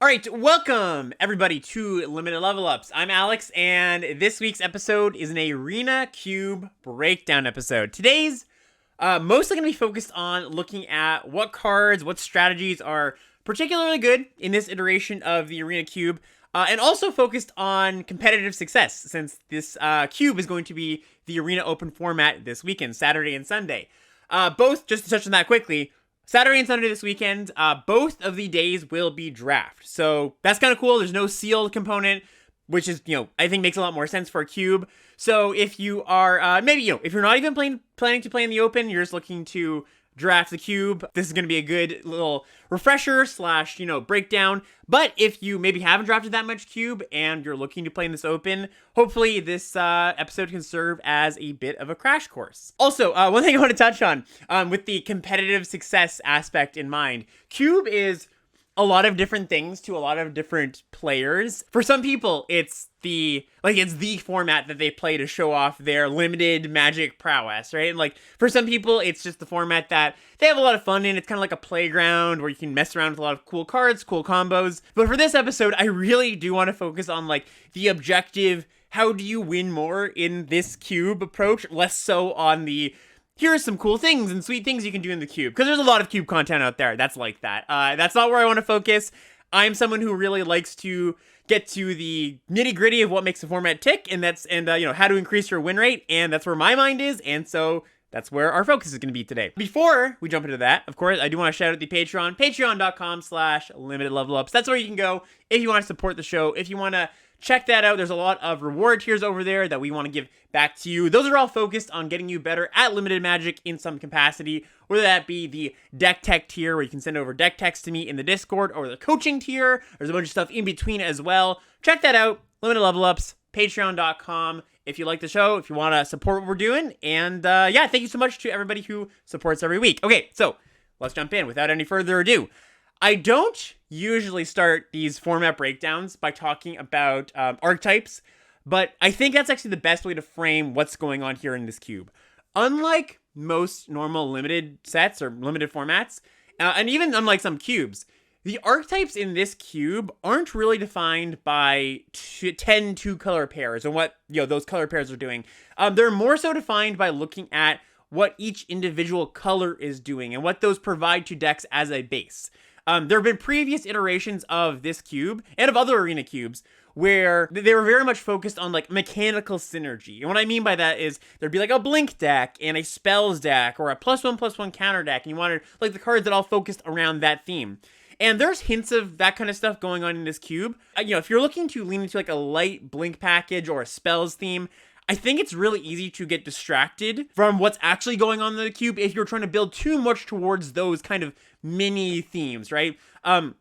All right, welcome everybody to Limited Level Ups. I'm Alex, and this week's episode is an Arena Cube breakdown episode. Today's mostly going to be focused on looking at what cards, what strategies are particularly good in this iteration of the Arena Cube, and also focused on competitive success, since this cube is going to be the Arena Open format this weekend, Saturday and Sunday. Both, just to touch on that quickly, Saturday and Sunday this weekend, both of the days will be draft. So that's kind of cool. There's no sealed component, which is, I think makes a lot more sense for a cube. So if you are, maybe, if you're not even planning to play in the open, you're just looking to draft the cube, this is going to be a good little refresher slash, breakdown. But if you maybe haven't drafted that much cube and you're looking to play in this open, hopefully this episode can serve as a bit of a crash course. Also, one thing I want to touch on, with the competitive success aspect in mind, cube is a lot of different things to a lot of different players. For some people, it's the format that they play to show off their limited Magic prowess, right? And for some people, it's just the format that they have a lot of fun in. It's kind of like a playground where you can mess around with a lot of cool cards, cool combos. But for this episode, I really do want to focus on the objective, how do you win more in this cube approach, less so on the here are some cool things and sweet things you can do in the cube. Because there's a lot of cube content out there that's like that. That's not where I want to focus. I'm someone who really likes to get to the nitty gritty of what makes the format tick, and how to increase your win rate, and that's where my mind is, and so that's where our focus is going to be today. Before we jump into that, of course, I do want to shout out the Patreon, patreon.com/limitedlevelups. That's where you can go if you want to support the show, if you want to check that out. There's a lot of reward tiers over there that we want to give back to you. Those are all focused on getting you better at limited Magic in some capacity, whether that be the deck tech tier where you can send over deck techs to me in the Discord, or the coaching tier. There's a bunch of stuff in between as well. Check that out. Limited Level Ups, patreon.com. If you like the show, if you want to support what we're doing. And thank you so much to everybody who supports every week. Okay, so let's jump in without any further ado. I don't usually start these format breakdowns by talking about archetypes, but I think that's actually the best way to frame what's going on here in this cube. Unlike most normal limited sets or limited formats, and even unlike some cubes, the archetypes in this cube aren't really defined by 10 two-color pairs and what those color pairs are doing. They're more so defined by looking at what each individual color is doing and what those provide to decks as a base. There have been previous iterations of this cube and of other arena cubes where they were very much focused on mechanical synergy. And what I mean by that is there'd be a blink deck and a spells deck or a +1/+1 counter deck, and you wanted the cards that all focused around that theme. And there's hints of that kind of stuff going on in this cube. If you're looking to lean into a light blink package or a spells theme, I think it's really easy to get distracted from what's actually going on in the cube if you're trying to build too much towards those kind of mini themes, right?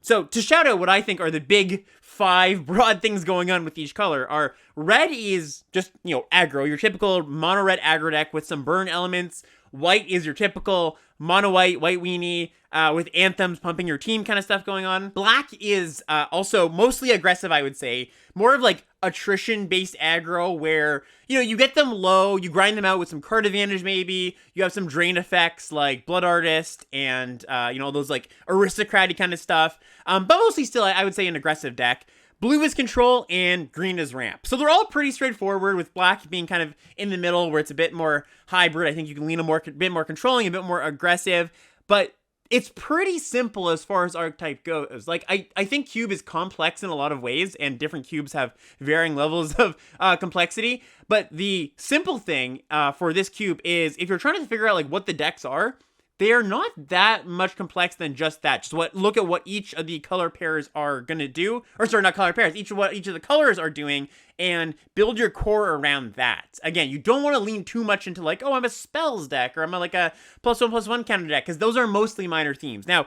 So to shout out what I think are the big 5 broad things going on with each color are: red is just, aggro, your typical mono red aggro deck with some burn elements. White is your typical mono white weenie with anthems pumping your team kind of stuff going on. Black is also mostly aggressive, I would say. More of attrition-based aggro where, you get them low, you grind them out with some card advantage maybe, you have some drain effects like Blood Artist and, those aristocratic kind of stuff. But mostly still, I would say an aggressive deck. Blue is control and green is ramp. So they're all pretty straightforward, with black being kind of in the middle where it's a bit more hybrid. I think you can lean a bit more controlling, a bit more aggressive, but it's pretty simple as far as archetype goes. I think cube is complex in a lot of ways, and different cubes have varying levels of complexity. But the simple thing for this cube is, if you're trying to figure out what the decks are, they are not that much complex than just that. Just look at what each of the color pairs are gonna do, or sorry, not color pairs. What each of the colors are doing, and build your core around that. Again, you don't want to lean too much into I'm a spells deck, or I'm a +1/+1 counter deck, because those are mostly minor themes. Now,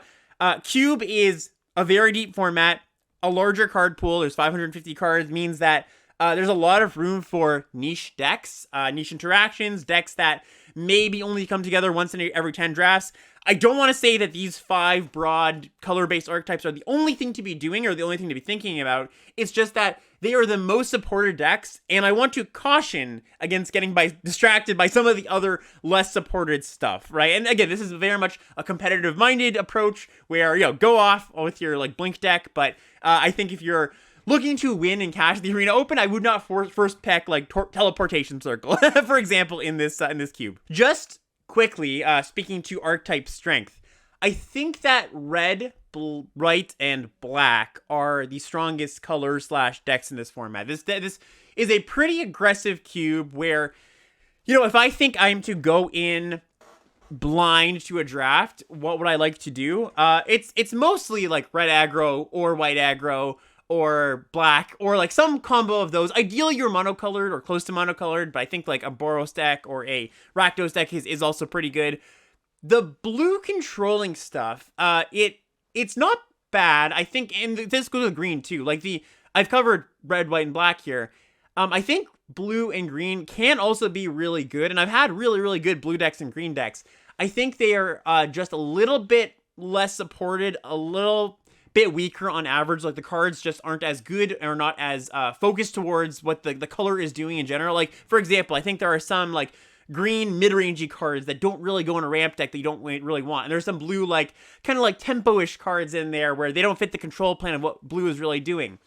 cube is a very deep format, a larger card pool. There's 550 cards, means that there's a lot of room for niche decks, niche interactions, decks that maybe only come together once in every 10 drafts. I don't want to say that these 5 broad color-based archetypes are the only thing to be doing or the only thing to be thinking about. It's just that they are the most supported decks, and I want to caution against getting distracted by some of the other less supported stuff, right? And again, this is very much a competitive-minded approach where, go off with your like Blink deck, but I think if you're looking to win and cash the Arena Open, I would not first pick like Teleportation Circle, for example, in this cube. Just quickly, speaking to archetype strength, I think that red, white, and black are the strongest color/decks in this format. This is a pretty aggressive cube where, if I think I'm to go in blind to a draft, what would I like to do? It's mostly like red aggro or white aggro or black, or like some combo of those. Ideally, you're monocolored or close to monocolored, but I think like a Boros deck or a Rakdos deck is also pretty good. The blue controlling stuff, it's not bad. I think, and this goes with green too. Like I've covered red, white, and black here. I think blue and green can also be really good, and I've had really, really good blue decks and green decks. I think they are just a little bit less supported, a little bit weaker on average. Like the cards just aren't as good or not as focused towards what the color is doing in general. Like, for example, I think there are some like green mid-rangey cards that don't really go in a ramp deck that you don't really want. And there's some blue like kind of like tempo-ish cards in there where they don't fit the control plan of what blue is really doing.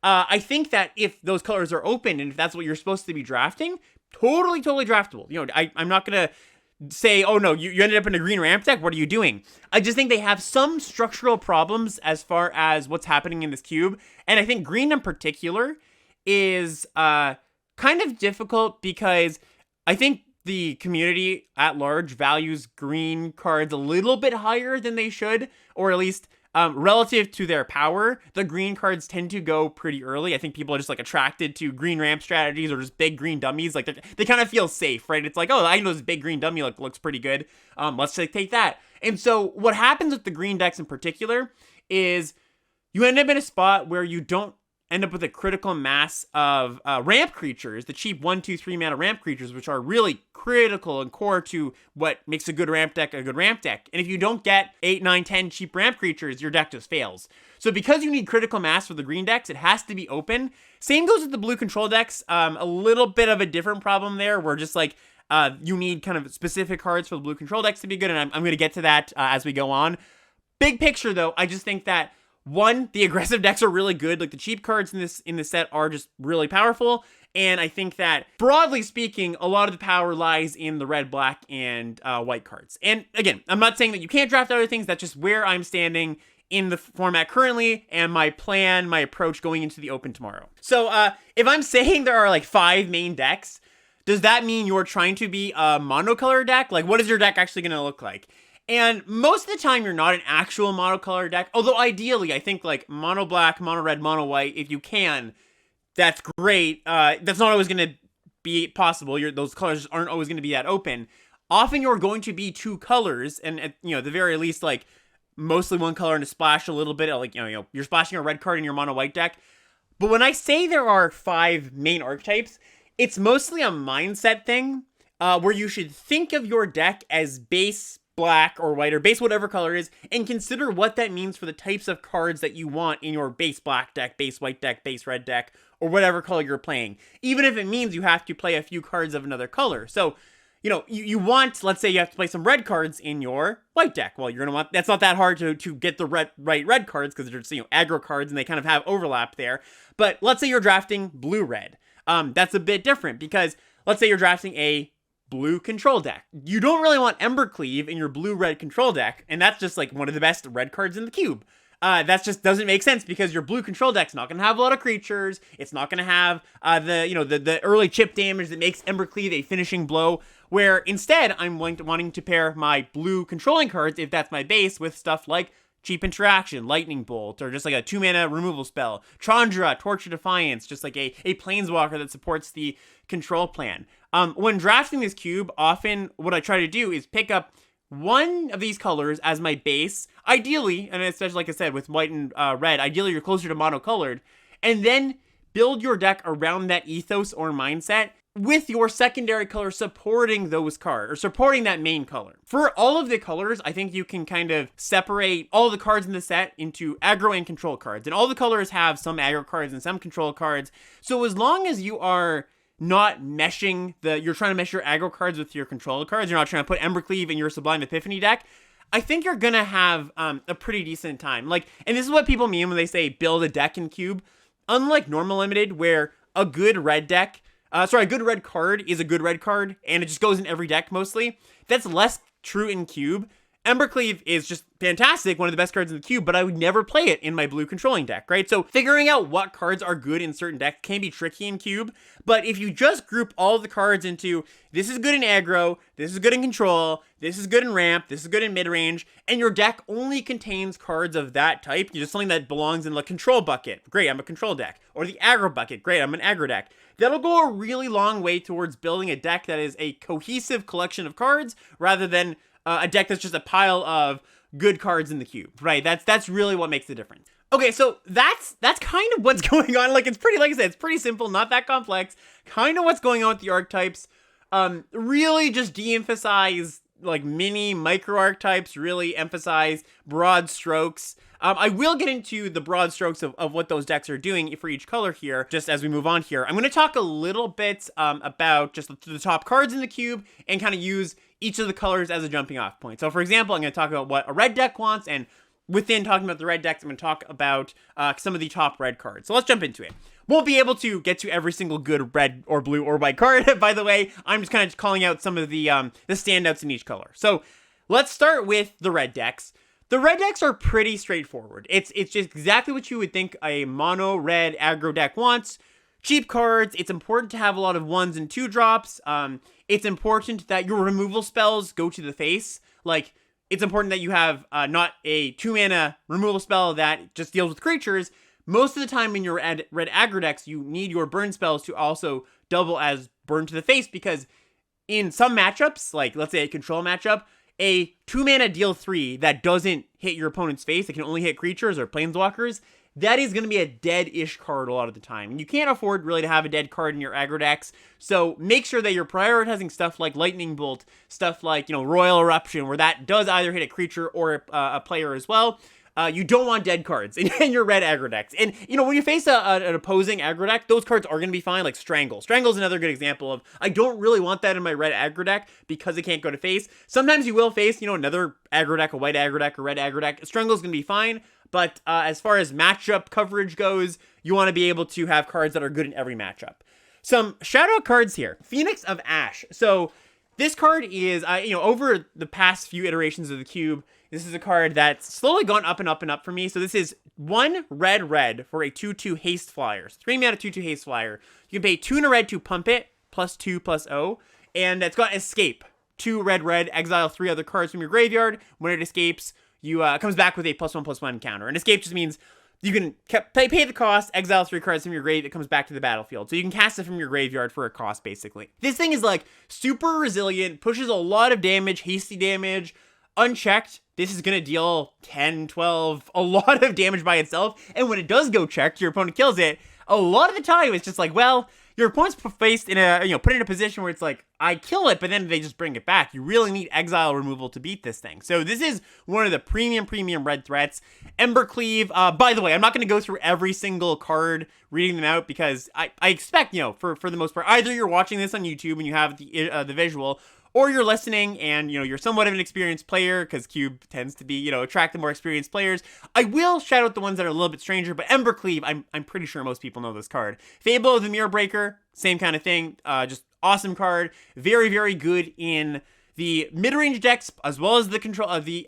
I think that if those colors are open and if that's what you're supposed to be drafting, totally draftable. I'm not gonna say, oh no, you ended up in a green ramp deck, what are you doing? I just think they have some structural problems as far as what's happening in this cube, and I think green in particular is kind of difficult because I think the community at large values green cards a little bit higher than they should, or at least relative to their power. The green cards tend to go pretty early. I think people are just like attracted to green ramp strategies or just big green dummies. Like they kind of feel safe, right? It's like, oh, I know this big green dummy looks pretty good. Let's take that. And so what happens with the green decks in particular is you end up in a spot where you don't end up with a critical mass of ramp creatures, the cheap 1-2-3 mana ramp creatures, which are really critical and core to what makes a good ramp deck a good ramp deck. And if you don't get 8, 9, 10 cheap ramp creatures, your deck just fails. So because you need critical mass for the green decks, it has to be open. Same goes with the blue control decks. A little bit of a different problem there, where just like you need kind of specific cards for the blue control decks to be good, and I'm going to get to that as we go on. Big picture though, I just think that one, the aggressive decks are really good. Like the cheap cards in this set are just really powerful. And I think that broadly speaking, a lot of the power lies in the red, black, and white cards. And again, I'm not saying that you can't draft other things. That's just where I'm standing in the format currently and my plan, my approach going into the open tomorrow. So if I'm saying there are like 5 main decks, does that mean you're trying to be a monocolor deck? Like what is your deck actually going to look like? And most of the time, you're not an actual monocolor deck. Although ideally, I think like mono black, mono red, mono white, if you can, that's great. That's not always going to be possible. Those colors aren't always going to be that open. Often you're going to be 2 colors, and at the very least, like mostly 1 color and a splash a little bit. Like you're splashing a red card in your mono white deck. But when I say there are 5 main archetypes, it's mostly a mindset thing, where you should think of your deck as base black or white or base whatever color it is, and consider what that means for the types of cards that you want in your base black deck, base white deck, base red deck, or whatever color you're playing. Even if it means you have to play a few cards of another color. So, you want, let's say you have to play some red cards in your white deck. Well, you're going to want, that's not that hard to get the red cards, because they're just, aggro cards and they kind of have overlap there. But let's say you're drafting blue-red. That's a bit different, because let's say you're drafting a blue control deck. You don't really want Embercleave in your blue-red control deck, and that's just like one of the best red cards in the cube. That just doesn't make sense, because your blue control deck's not going to have a lot of creatures. It's not going to have the early chip damage that makes Embercleave a finishing blow, where instead I'm wanting to pair my blue controlling cards, if that's my base, with stuff like Cheap Interaction, Lightning Bolt, or just like a 2-mana removal spell. Chandra, Torch of Defiance, just like a planeswalker that supports the control plan. When drafting this cube, often what I try to do is pick up one of these colors as my base, ideally, and especially like I said, with white and red, ideally you're closer to monocolored, and then build your deck around that ethos or mindset. with your secondary color supporting those cards, or supporting that main color. For all of the colors, I think you can kind of separate all the cards in the set into aggro and control cards. And all the colors have some aggro cards and some control cards. So as long as you are not meshing you're trying to mesh your aggro cards with your control cards, you're not trying to put Embercleave in your Sublime Epiphany deck, I think you're gonna have a pretty decent time. Like, and this is what people mean when they say build a deck in Cube. Unlike normal limited, where a good red card is a good red card, and it just goes in every deck mostly. That's less true in Cube. Embercleave is just fantastic, one of the best cards in the Cube, but I would never play it in my blue controlling deck, right? So figuring out what cards are good in certain decks can be tricky in Cube, but if you just group all of the cards into, this is good in aggro, this is good in control, this is good in ramp, this is good in mid-range, and your deck only contains cards of that type, just something that belongs in the control bucket, great, I'm a control deck, or the aggro bucket, great, I'm an aggro deck. That'll go a really long way towards building a deck that is a cohesive collection of cards, rather than a deck that's just a pile of good cards in the cube, right? That's really what makes the difference. Okay, so that's kind of what's going on. Like, it's pretty, like I said, it's pretty simple, not that complex. Kind of what's going on with the archetypes. Really just de-emphasize like mini micro archetypes, really emphasize broad strokes. I will get into the broad strokes of what those decks are doing for each color here, just as we move on here. I'm going to talk a little bit about just the top cards in the cube and kind of use each of the colors as a jumping off point. So for example, I'm going to talk about what a red deck wants, and within talking about the red decks, I'm going to talk about some of the top red cards. So let's jump into it. Won't be able to get to every single good red or blue or white card, by the way. I'm just kind of calling out some of the standouts in each color. So let's start with the red decks. The red decks are pretty straightforward. It's just exactly what you would think a mono red aggro deck wants. Cheap cards. It's important to have a lot of 1s and 2 drops. It's important that your removal spells go to the face. Like, it's important that you have not a 2-mana removal spell that just deals with creatures. Most of the time in your red aggro decks, you need your burn spells to also double as burn to the face, because in some matchups, like let's say a control matchup, a 2-mana deal 3 that doesn't hit your opponent's face, it can only hit creatures or planeswalkers, that is going to be a dead-ish card a lot of the time. And you can't afford really to have a dead card in your aggro decks, so make sure that you're prioritizing stuff like Lightning Bolt, stuff like, Royal Eruption, where that does either hit a creature or a player as well. You don't want dead cards in your red aggro decks. And, when you face an opposing aggro deck, those cards are going to be fine, like Strangle. Strangle is another good example of, I don't really want that in my red aggro deck because it can't go to face. Sometimes you will face, another aggro deck, a white aggro deck, a red aggro deck. Strangle is going to be fine. But as far as matchup coverage goes, you want to be able to have cards that are good in every matchup. Some shout-out cards here. Phoenix of Ash. So this card is, over the past few iterations of the cube, this is a card that's slowly gone up and up and up for me. So this is 1 red for a 2/2 haste flyer. 3 mana 2/2 haste flyer. You can pay 2 and a red to pump it, +2/+0. And it's got escape. 2 red, exile 3 other cards from your graveyard. When it escapes, it comes back with a +1/+1 counter. And escape just means you can pay the cost, exile 3 cards from your grave, it comes back to the battlefield. So you can cast it from your graveyard for a cost, basically. This thing is like super resilient, pushes a lot of damage, hasty damage. Unchecked, this is going to deal 10, 12, a lot of damage by itself. And when it does go checked, your opponent kills it. A lot of the time, it's just like, well, your opponent's faced in a, put in a position where it's like, I kill it, but then they just bring it back. You really need exile removal to beat this thing. So this is one of the premium red threats. Embercleave, by the way, I'm not going to go through every single card, reading them out, because I expect, for the most part, either you're watching this on YouTube and you have the visual, or you're listening and, you're somewhat of an experienced player, because Cube tends to be, attract the more experienced players. I will shout out the ones that are a little bit stranger, but Embercleave, I'm pretty sure most people know this card. Fable of the Mirror Breaker, same kind of thing. Just awesome card. Very, very good in the mid-range decks, as well as the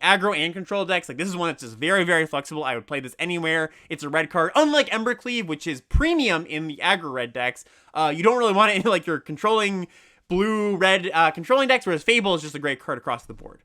aggro and control decks. Like, this is one that's just very, very flexible. I would play this anywhere. It's a red card. Unlike Embercleave, which is premium in the aggro red decks, you don't really want it in, like, your controlling blue-red controlling decks, whereas Fable is just a great card across the board.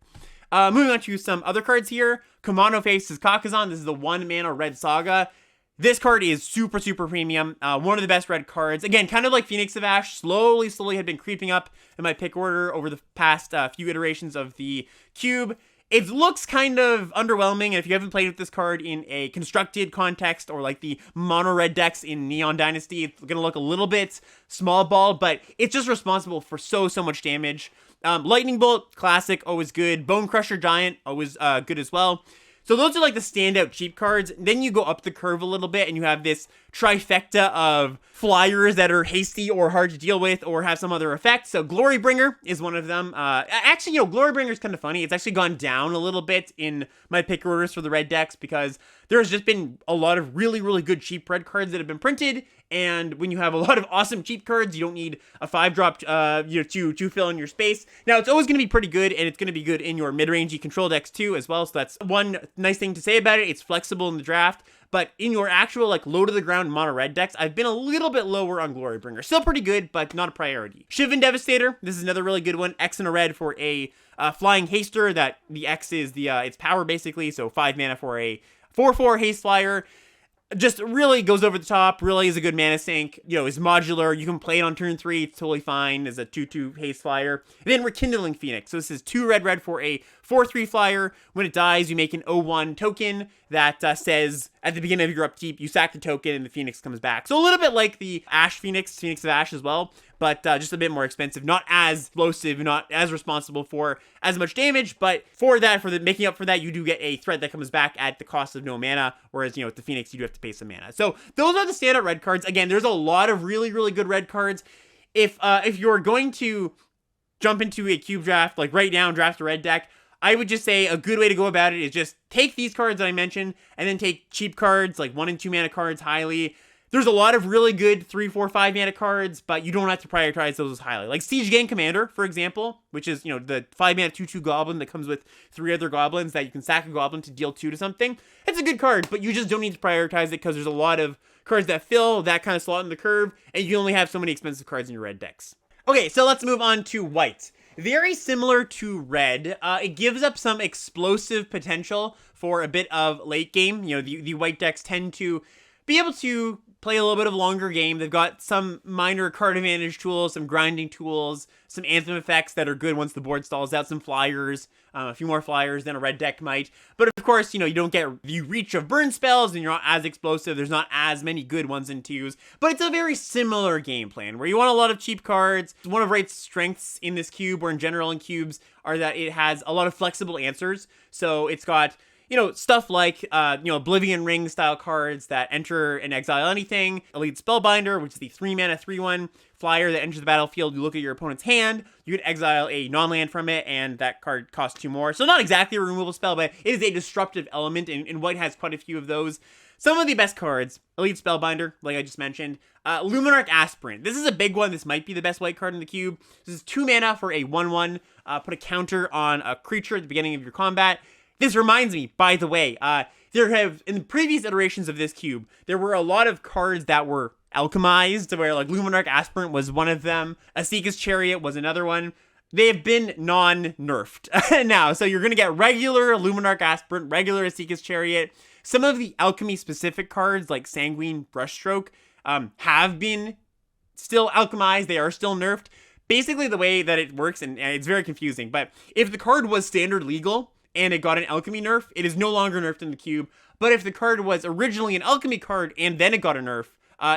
Moving on to some other cards here. Kumano faces Kakazan. This is the 1-mana red saga. This card is super, super premium. One of the best red cards. Again, kind of like Phoenix of Ash, slowly had been creeping up in my pick order over the past few iterations of the cube. It looks kind of underwhelming, and if you haven't played with this card in a constructed context or like the mono red decks in Neon Dynasty, it's gonna look a little bit small ball, but it's just responsible for so much damage. Lightning Bolt, classic, always good. Bone Crusher Giant, always good as well. So those are like the standout cheap cards. Then you go up the curve a little bit and you have this trifecta of flyers that are hasty or hard to deal with or have some other effect. So Glorybringer is one of them. Actually, Glorybringer is kind of funny. It's actually gone down a little bit in my pick orders for the red decks because there's just been a lot of really good cheap red cards that have been printed. And when you have a lot of awesome cheap cards, you don't need a 5-drop to fill in your space. Now, it's always going to be pretty good, and it's going to be good in your mid-rangey control decks too as well. So that's one nice thing to say about it. It's flexible in the draft. But in your actual like low-to-the-ground mono red decks, I've been a little bit lower on Glorybringer. Still pretty good, but not a priority. Shivan Devastator, this is another really good one. X and a red for a flying haster. That the X is the its power basically, so 5 mana for a 4/4 haste flyer. Just really goes over the top, really is a good mana sink, is modular, you can play it on turn 3, it's totally fine as a 2/2 haste flyer. And then Rekindling Phoenix, so this is 2 red for a 4/3 flyer. When it dies, you make an 0/1 token that says, at the beginning of your upkeep, you sack the token and the Phoenix comes back. So a little bit like the Ash Phoenix of Ash as well, but just a bit more expensive, not as explosive, not as responsible for as much damage, but for making up for that, you do get a threat that comes back at the cost of no mana, whereas, with the Phoenix, you do have to pay some mana. So those are the standout red cards. Again, there's a lot of really good red cards. If you're going to jump into a cube draft, like right now, draft a red deck, I would just say a good way to go about it is just take these cards that I mentioned, and then take cheap cards, like 1 and 2 mana cards highly. There's a lot of really good 3, 4, 5 mana cards, but you don't have to prioritize those highly. Like Siege Gang Commander, for example, which is, the 5 mana 2/2 goblin that comes with 3 other goblins that you can sack a goblin to deal 2 to something. It's a good card, but you just don't need to prioritize it because there's a lot of cards that fill that kind of slot in the curve, and you only have so many expensive cards in your red decks. Okay, so let's move on to white. Very similar to red, it gives up some explosive potential for a bit of late game. The white decks tend to be able to play a little bit of longer game. They've got some minor card advantage tools, some grinding tools, some anthem effects that are good once the board stalls out, some flyers, a few more flyers than a red deck might. But of course, you don't get the reach of burn spells, and you're not as explosive. There's not as many good 1s and 2s, but it's a very similar game plan where you want a lot of cheap cards. One of Wright's strengths in this cube, or in general in cubes, are that it has a lot of flexible answers. So it's got stuff like, Oblivion Ring style cards that enter and exile anything. Elite Spellbinder, which is the 3 mana 3/1 flyer that enters the battlefield. You look at your opponent's hand, you can exile a non-land from it, and that card costs 2 more. So not exactly a removal spell, but it is a disruptive element, and white has quite a few of those. Some of the best cards, Elite Spellbinder, like I just mentioned. Luminarch Aspirant. This is a big one. This might be the best white card in the cube. This is 2 mana for a 1/1. Put a counter on a creature at the beginning of your combat. This reminds me, by the way, in the previous iterations of this cube, there were a lot of cards that were alchemized, where like Luminarch Aspirant was one of them. Asika's Chariot was another one. They have been non-nerfed now, so you're going to get regular Luminarch Aspirant, regular Asika's Chariot. Some of the alchemy-specific cards, like Sanguine Brushstroke, have been still alchemized. They are still nerfed. Basically, the way that it works, and it's very confusing, but if the card was standard legal, and it got an alchemy nerf, it is no longer nerfed in the cube. But if the card was originally an alchemy card and then it got a nerf,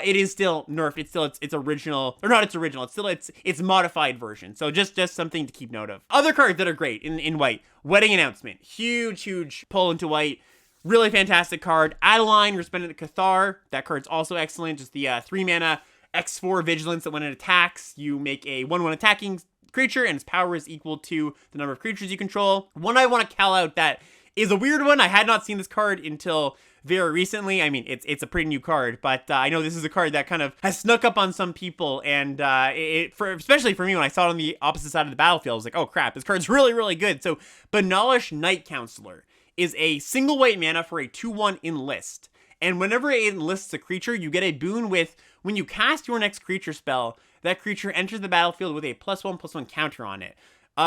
it is still nerfed. It's still its original, or not its original, it's still its modified version. So just something to keep note of. Other cards that are great in white. Wedding Announcement. Huge pull into white. Really fantastic card. Adeline, Resplendent Cathar. That card's also excellent. Just the 3 mana X4 Vigilance that when it attacks, you make a 1/1 attacking creature, and its power is equal to the number of creatures you control. One I want to call out that is a weird one. I had not seen this card until very recently. I mean, it's a pretty new card, but I know this is a card that kind of has snuck up on some people, and especially for me, when I saw it on the opposite side of the battlefield, I was like, oh crap, this card's really good. So Banalish Night Counselor is a single white mana for a 2/1 enlist. And whenever it enlists a creature, you get a boon with, when you cast your next creature spell, that creature enters the battlefield with a +1/+1 counter on it.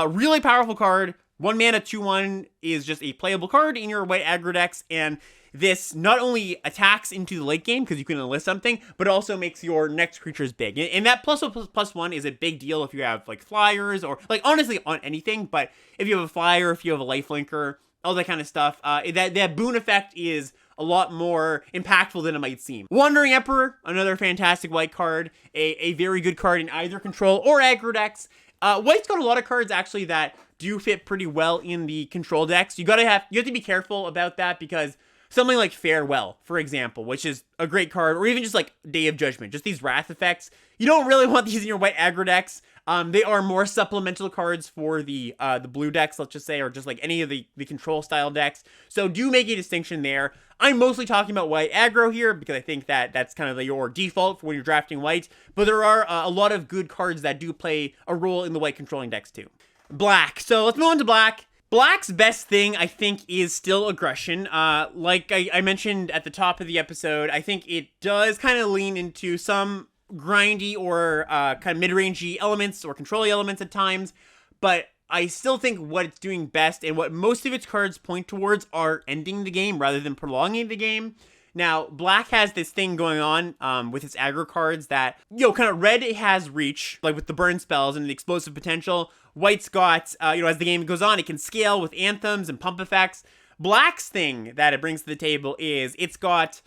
Really powerful card, 1 mana 2/1 is just a playable card in your white aggro decks, and this not only attacks into the late game because you can enlist something, but also makes your next creatures big. And that +1/+1 is a big deal if you have like flyers or like honestly on anything. But if you have a flyer, if you have a lifelinker, all that kind of stuff, that boon effect is a lot more impactful than it might seem. Wandering Emperor, another fantastic white card, a very good card in either control or aggro decks. White's got a lot of cards actually that do fit pretty well in the control decks. You have to be careful about that because something like Farewell, for example, which is a great card, or even just like Day of Judgment, just these wrath effects. You don't really want these in your white aggro decks. They are more supplemental cards for the blue decks, let's just say, or just like any of the control style decks. So do make a distinction there. I'm mostly talking about white aggro here because I think that that's kind of your default for when you're drafting white. But there are a lot of good cards that do play a role in the white controlling decks too. Black. So let's move on to black. Black's best thing, I think, is still aggression. Like I mentioned at the top of the episode, I think it does kind of lean into some grindy or kind of mid-rangey elements or control elements at times, but I still think what it's doing best and what most of its cards point towards are ending the game rather than prolonging the game. Now, black has this thing going on with its aggro cards that, kind of red, it has reach, like with the burn spells and the explosive potential. White's got, as the game goes on, it can scale with anthems and pump effects. Black's thing that it brings to the table is it's got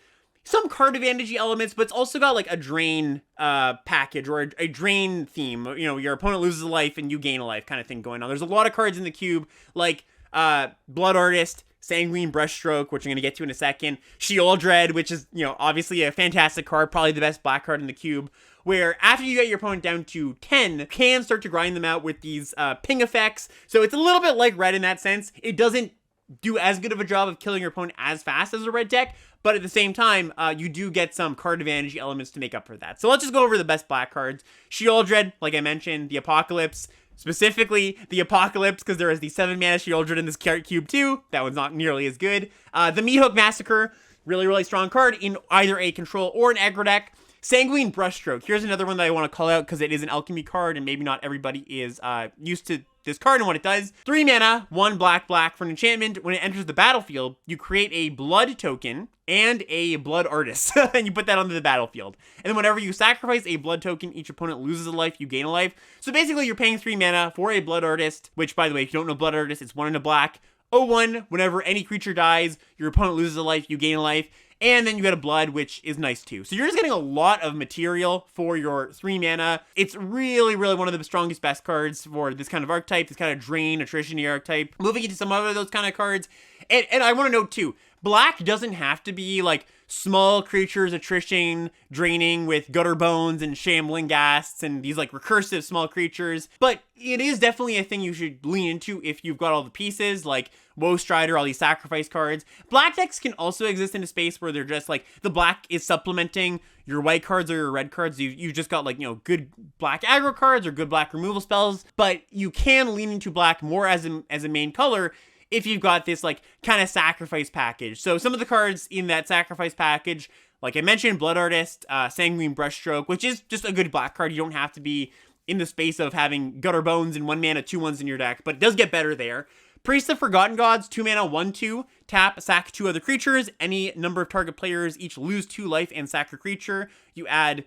some card advantage elements, but it's also got like a drain package or a drain theme. Your opponent loses a life and you gain a life kind of thing going on. There's a lot of cards in the cube like Blood Artist, Sanguine Brushstroke, which I'm going to get to in a second, Sheoldred, which is, obviously a fantastic card, probably the best black card in the cube, where after you get your opponent down to 10, you can start to grind them out with these ping effects. So it's a little bit like red in that sense. It doesn't do as good of a job of killing your opponent as fast as a red deck, but at the same time, you do get some card advantage elements to make up for that. So let's just go over the best black cards. Sheoldred, like I mentioned, the Apocalypse, specifically the Apocalypse, because there is the 7 mana Sheoldred in this cube too. That one's not nearly as good. The Meathook Massacre, really, really strong card in either a control or an aggro deck. Sanguine Brushstroke. Here's another one that I want to call out because it is an alchemy card and maybe not everybody is used to this card and what it does. 3 mana, 1 black for an enchantment. When it enters the battlefield, you create a blood token and a blood artist and you put that onto the battlefield. And then whenever you sacrifice a blood token, each opponent loses a life, you gain a life. So basically you're paying 3 mana for a blood artist, which by the way, if you don't know blood artist, it's 1 in a black. 0/1, whenever any creature dies, your opponent loses a life, you gain a life. And then you get a blood, which is nice too. So you're just getting a lot of material for your 3 mana. It's really, really one of the strongest, best cards for this kind of archetype, this kind of drain, attrition archetype. Moving into some other of those kind of cards. And I want to note too, black doesn't have to be like small creatures attrition, draining with gutter bones and shambling ghasts and these like recursive small creatures. But it is definitely a thing you should lean into if you've got all the pieces, like Woe Strider, all these sacrifice cards. Black decks can also exist in a space where they're just like, the black is supplementing your white cards or your red cards. You just got like, good black aggro cards or good black removal spells, but you can lean into black more as a main color if you've got this like kind of sacrifice package. So some of the cards in that sacrifice package, like I mentioned, Blood Artist, Sanguine Brushstroke, which is just a good black card. You don't have to be in the space of having Gutter Bones and 1 mana 2/1s in your deck, but it does get better there. Priest of Forgotten Gods, 2 mana 1/2, tap, sack 2 other creatures. Any number of target players each lose 2 life and sack a creature. You add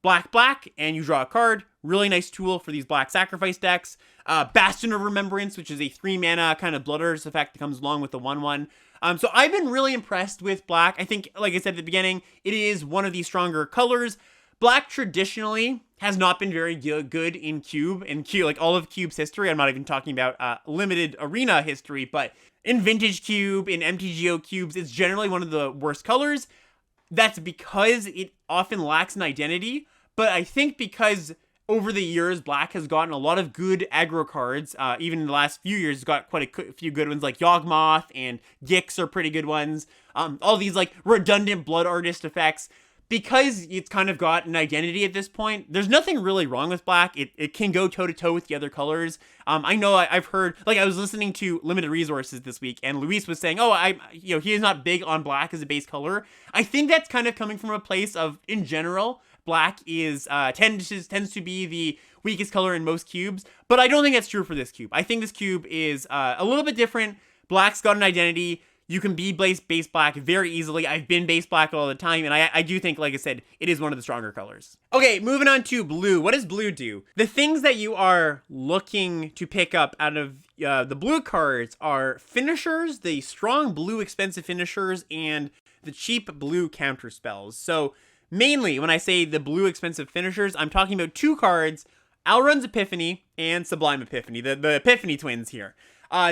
black, and you draw a card. Really nice tool for these black sacrifice decks. Bastion of Remembrance, which is a 3 mana kind of Blood Artist effect that comes along with the 1/1. So I've been really impressed with black. I think, like I said at the beginning, it is one of the stronger colors. Black traditionally has not been very good in Cube, like all of Cube's history. I'm not even talking about limited arena history, but in Vintage Cube, in MTGO Cubes, it's generally one of the worst colors. That's because it often lacks an identity, but I think because over the years, black has gotten a lot of good aggro cards. Even in the last few years, it's got quite a few good ones, like Yawgmoth and Gix are pretty good ones. All these like redundant Blood Artist effects. because it's kind of got an identity at this point, there's nothing really wrong with black. It can go toe-to-toe with the other colors. I know I've heard, like, I was listening to Limited Resources this week, and Luis was saying, he is not big on black as a base color. I think that's kind of coming from a place of, in general, black is tends to be the weakest color in most cubes, but I don't think that's true for this cube. I think this cube is a little bit different. Black's got an identity. You can be base black very easily. I've been base black all the time, and I do think, like I said, it is one of the stronger colors. Okay, moving on to blue. What does blue do? The things that you are looking to pick up out of the blue cards are finishers, the strong blue expensive finishers, and the cheap blue counter spells. So mainly, when I say the blue expensive finishers, I'm talking about 2 cards, Alrund's Epiphany and Sublime Epiphany, the Epiphany twins here.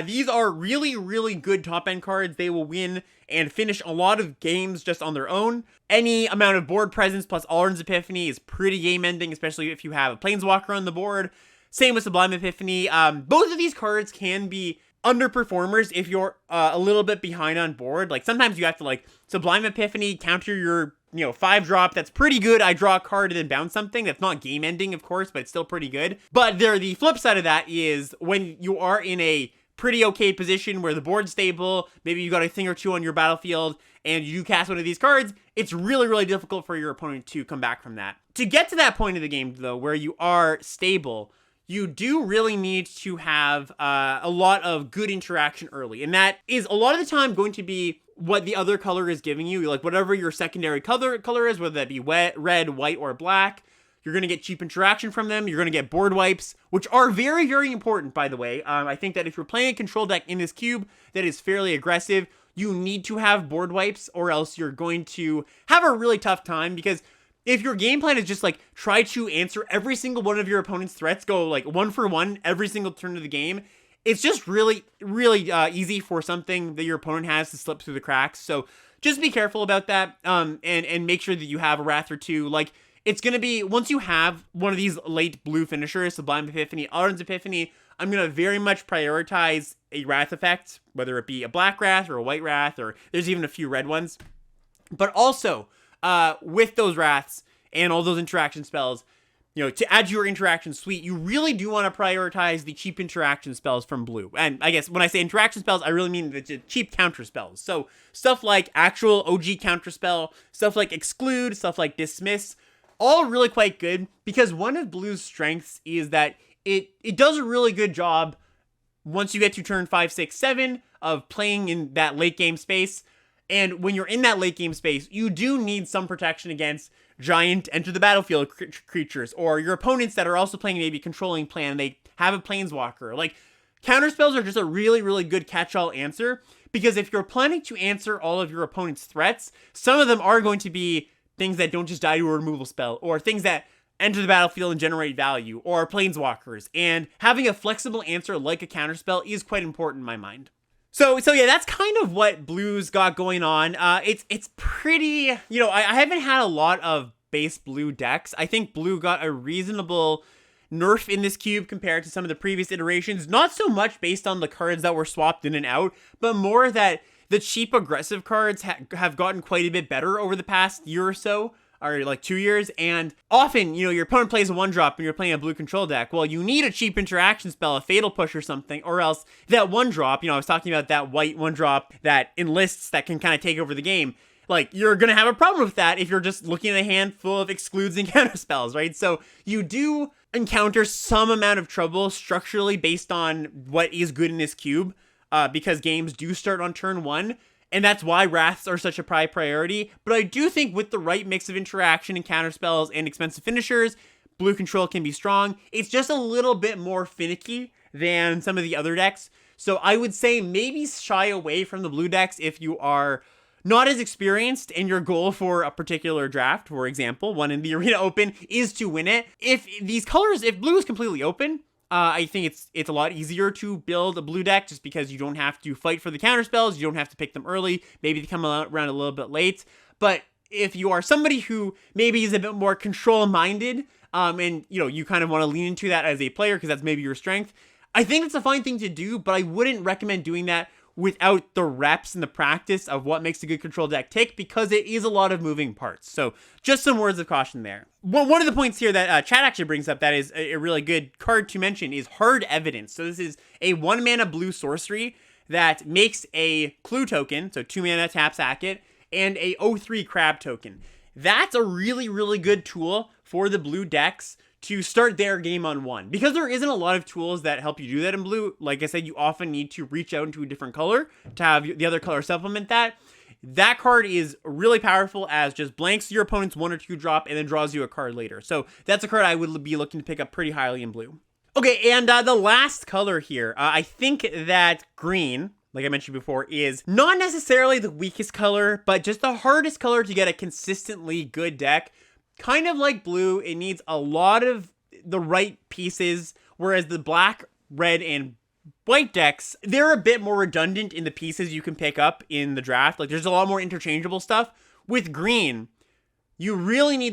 These are really, really good top-end cards. They will win and finish a lot of games just on their own. Any amount of board presence plus Alrund's Epiphany is pretty game-ending, especially if you have a Planeswalker on the board. Same with Sublime Epiphany. Both of these cards can be underperformers if you're a little bit behind on board. Like, sometimes you have to, like, Sublime Epiphany, counter your 5-drop, that's pretty good. I draw a card and then bounce something. That's not game ending, of course, but it's still pretty good. But the flip side of that is when you are in a pretty okay position where the board's stable, maybe you got a thing or two on your battlefield, and you cast one of these cards, it's really, really difficult for your opponent to come back from that. To get to that point of the game, though, where you are stable, you do really need to have a lot of good interaction early. And that is a lot of the time going to be what the other color is giving you. Like, whatever your secondary color is, whether that be red, white, or black, you're going to get cheap interaction from them. You're going to get board wipes, which are very, very important, by the way. I think that if you're playing a control deck in this cube that is fairly aggressive, you need to have board wipes, or else you're going to have a really tough time. Because if your game plan is just, like, try to answer every single one of your opponent's threats, go, like, 1 for 1 every single turn of the game, it's just really, really easy for something that your opponent has to slip through the cracks. So just be careful about that, and make sure that you have a Wrath or 2. Like, it's going to be, once you have one of these late blue finishers, Sublime Epiphany, Alrund's Epiphany, I'm going to very much prioritize a Wrath effect, whether it be a black Wrath or a white Wrath, or there's even a few red ones. But also, with those Wraths and all those interaction spells, to add to your interaction suite, you really do want to prioritize the cheap interaction spells from blue. And I guess when I say interaction spells, I really mean the cheap counter spells. So stuff like actual OG counter spell, stuff like exclude, stuff like dismiss, all really quite good, because one of blue's strengths is that it does a really good job once you get to turn 5, 6, 7 of playing in that late game space. And when you're in that late game space, you do need some protection against giant enter the battlefield creatures, or your opponents that are also playing maybe controlling plan, they have a planeswalker. Like, counterspells are just a really, really good catch-all answer, because if you're planning to answer all of your opponent's threats, some of them are going to be things that don't just die to a removal spell, or things that enter the battlefield and generate value, or planeswalkers. And having a flexible answer like a counterspell is quite important in my mind. So yeah, that's kind of what blue's got going on. It's pretty, I haven't had a lot of base blue decks. I think blue got a reasonable nerf in this cube compared to some of the previous iterations. Not so much based on the cards that were swapped in and out, but more that the cheap aggressive cards have gotten quite a bit better over the past year or so, or like 2 years. And often, your opponent plays a 1-drop and you're playing a blue control deck. Well, you need a cheap interaction spell, a Fatal Push or something, or else that 1-drop, I was talking about that white 1-drop that enlists that can kind of take over the game. Like, you're going to have a problem with that if you're just looking at a hand full of excludes and counter spells, right? So you do encounter some amount of trouble structurally based on what is good in this cube. Because games do start on turn 1, and that's why Wraths are such a priority. But I do think with the right mix of interaction and counterspells and expensive finishers, blue control can be strong. It's just a little bit more finicky than some of the other decks. So I would say maybe shy away from the blue decks if you are not as experienced and your goal for a particular draft, for example, one in the Arena Open, is to win it. If blue is completely open, I think it's a lot easier to build a blue deck just because you don't have to fight for the counterspells, you don't have to pick them early, maybe they come around a little bit late. But if you are somebody who maybe is a bit more control-minded, and you kind of want to lean into that as a player because that's maybe your strength, I think it's a fine thing to do, but I wouldn't recommend doing that without the reps and the practice of what makes a good control deck tick, because it is a lot of moving parts. So just some words of caution there. One of the points here that Chad actually brings up that is a really good card to mention is Hard Evidence. So this is a 1 mana blue sorcery that makes a clue token, so 2 mana tap sack it, and a 0/3 crab token. That's a really, really good tool for the blue decks to start their game on 1. Because there isn't a lot of tools that help you do that in blue, like I said, you often need to reach out into a different color to have the other color supplement that. That card is really powerful as just blanks your opponent's 1 or 2 drop and then draws you a card later. So that's a card I would be looking to pick up pretty highly in blue. Okay, and the last color here, I think that green, like I mentioned before, is not necessarily the weakest color, but just the hardest color to get a consistently good deck. Kind of like blue, it needs a lot of the right pieces, whereas the black, red, and white decks, they're a bit more redundant in the pieces you can pick up in the draft. Like, there's a lot more interchangeable stuff. With green, you really need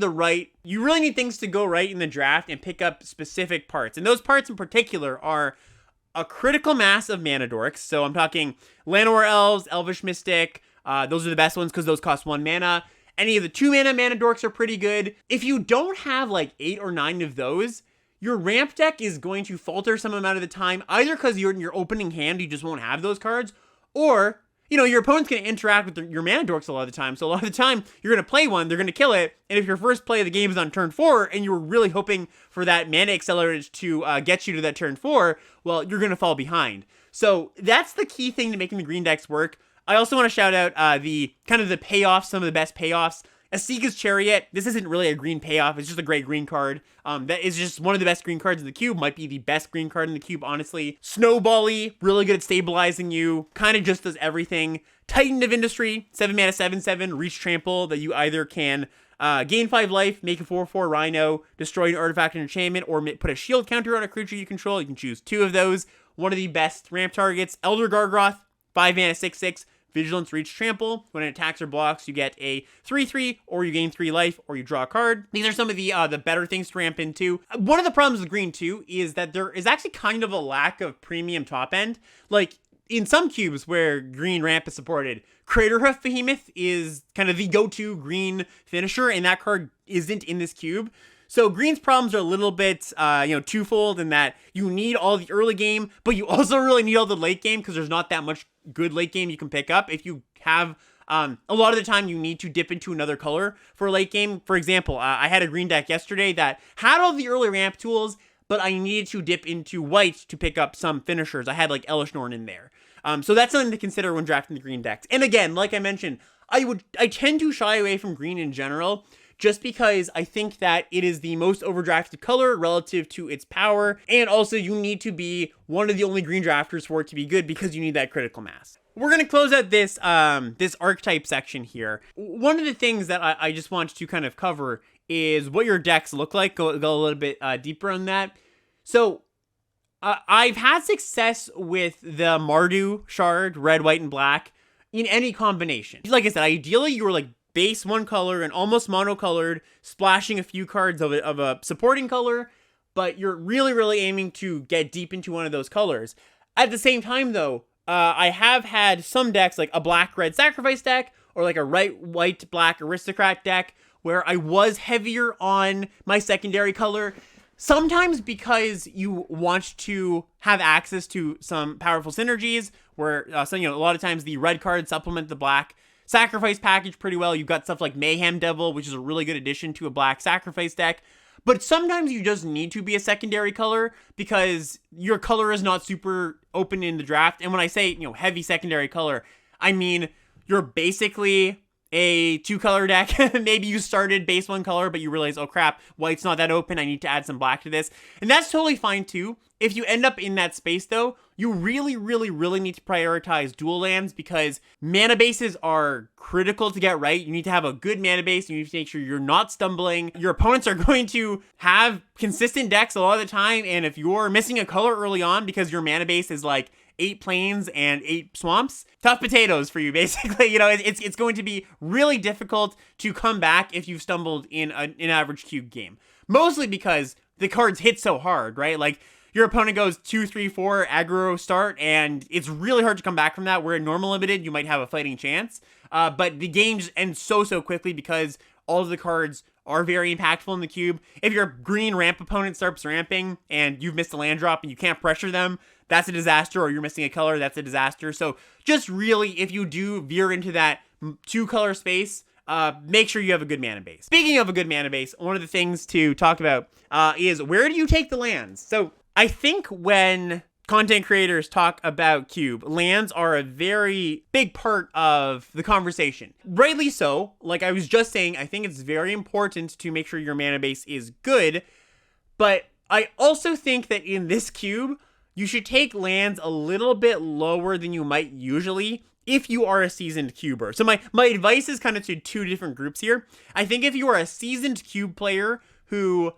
things to go right in the draft and pick up specific parts. And those parts in particular are a critical mass of mana dorks. So I'm talking Llanowar Elves, Elvish Mystic. Those are the best ones because those cost 1 mana. Any of the 2 mana dorks are pretty good. If you don't have like 8 or 9 of those, your ramp deck is going to falter some amount of the time, either because you're in your opening hand, you just won't have those cards, or, you know, your opponent's going to interact with your mana dorks a lot of the time. So a lot of the time, you're going to play one, they're going to kill it, and if your first play of the game is on turn 4, and you were really hoping for that mana accelerate to get you to that turn 4, well, you're going to fall behind. So that's the key thing to making the green decks work. I also want to shout out the payoffs, some of the best payoffs. Asika's Chariot, this isn't really a green payoff, it's just a great green card. That is just one of the best green cards in the cube, might be the best green card in the cube, honestly. Snowbally, really good at stabilizing you, kind of just does everything. Titan of Industry, 7 mana 7/7, reach trample, that you either can gain 5 life, make a 4/4 Rhino, destroy an artifact and enchantment, or put a shield counter on a creature you control. You can choose 2 of those. One of the best ramp targets. Elder Gargoth, 5 mana 6/6. Vigilance, reach, trample. When it attacks or blocks, you get a 3/3, or you gain 3 life, or you draw a card. These are some of the better things to ramp into. One of the problems with green, too, is that there is actually kind of a lack of premium top end. Like, in some cubes where green ramp is supported, Craterhoof Behemoth is kind of the go-to green finisher, and that card isn't in this cube. So green's problems are a little bit, twofold in that you need all the early game, but you also really need all the late game because there's not that much good late game you can pick up. If you have, a lot of the time you need to dip into another color for late game. For example, I had a green deck yesterday that had all the early ramp tools, but I needed to dip into white to pick up some finishers. I had like Elish Norn in there. So that's something to consider when drafting the green decks. And again, like I mentioned, I tend to shy away from green in general, just because I think that it is the most overdrafted color relative to its power, and also you need to be one of the only green drafters for it to be good because you need that critical mass. We're going to close out this this archetype section here. One of the things that I just want to kind of cover is what your decks look like, go a little bit deeper on that. So I've had success with the Mardu shard, red, white, and black, in any combination. Like I said, ideally you were like base 1 color and almost monocolored, splashing a few cards of a supporting color, but you're really, really aiming to get deep into one of those colors. At the same time, though, I have had some decks, like a black-red sacrifice deck, or like a white-black aristocrat deck, where I was heavier on my secondary color, sometimes because you want to have access to some powerful synergies, where a lot of times the red cards supplement the black sacrifice package pretty well. You've got stuff like Mayhem Devil, which is a really good addition to a black sacrifice deck. But sometimes you just need to be a secondary color because your color is not super open in the draft. And when I say, heavy secondary color, I mean you're basically a 2-color deck. Maybe you started base 1 color, but you realize, oh crap, white's not that open. I need to add some black to this. And that's totally fine too. If you end up in that space though, you really, really, really need to prioritize dual lands because mana bases are critical to get right. You need to have a good mana base. You need to make sure you're not stumbling. Your opponents are going to have consistent decks a lot of the time. And if you're missing a color early on because your mana base is like 8 plains and 8 swamps, tough potatoes for you, basically. It's going to be really difficult to come back if you've stumbled in an average cube game. Mostly because the cards hit so hard, right? Like, your opponent goes 2, 3, 4 aggro start, and it's really hard to come back from that. Where in normal limited, you might have a fighting chance. But the games end so quickly because all of the cards are very impactful in the cube. If your green ramp opponent starts ramping and you've missed a land drop and you can't pressure them, that's a disaster, or you're missing a color, that's a disaster. So just really, if you do veer into that 2-color space, make sure you have a good mana base. Speaking of a good mana base, one of the things to talk about is where do you take the lands? So I think when content creators talk about cube, lands are a very big part of the conversation. Rightly so. Like I was just saying, I think it's very important to make sure your mana base is good, but I also think that in this cube, you should take lands a little bit lower than you might usually if you are a seasoned cuber. So my advice is kind of to 2 different groups here. I think if you are a seasoned cube player who,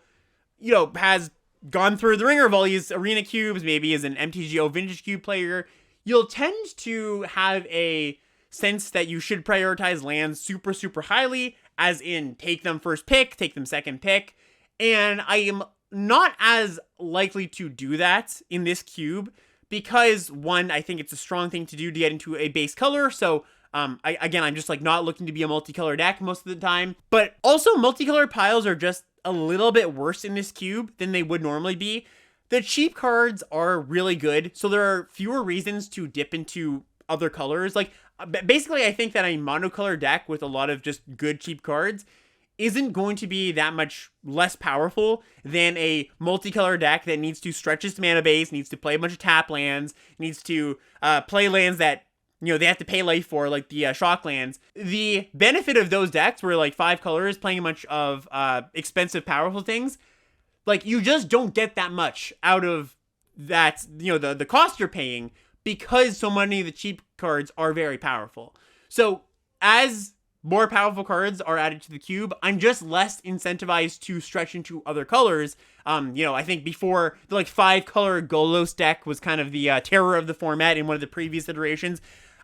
you know, has gone through the ringer of all these arena cubes, maybe as an MTGO vintage cube player, you'll tend to have a sense that you should prioritize lands super highly, as in take them first pick, take them second pick. And I am not as likely to do that in this cube because, one, I think it's a strong thing to do to get into a base color. So I'm just like not looking to be a multicolor deck most of the time. But also multicolor piles are just a little bit worse in this cube than they would normally be. The cheap cards are really good, so there are fewer reasons to dip into other colors. Like basically, I think that a monocolor deck with a lot of just good cheap cards isn't going to be that much less powerful than a multicolor deck that needs to stretch its mana base, needs to play a bunch of tap lands, needs to play lands that, you know, they have to pay life for, like the shock lands. The benefit of those decks were like 5 colors playing a bunch of expensive, powerful things. Like, you just don't get that much out of that, you know, the cost you're paying, because so many of the cheap cards are very powerful. So as more powerful cards are added to the cube, I'm just less incentivized to stretch into other colors. You know, I think before, the like 5-color Golos deck was kind of the terror of the format in one of the previous iterations.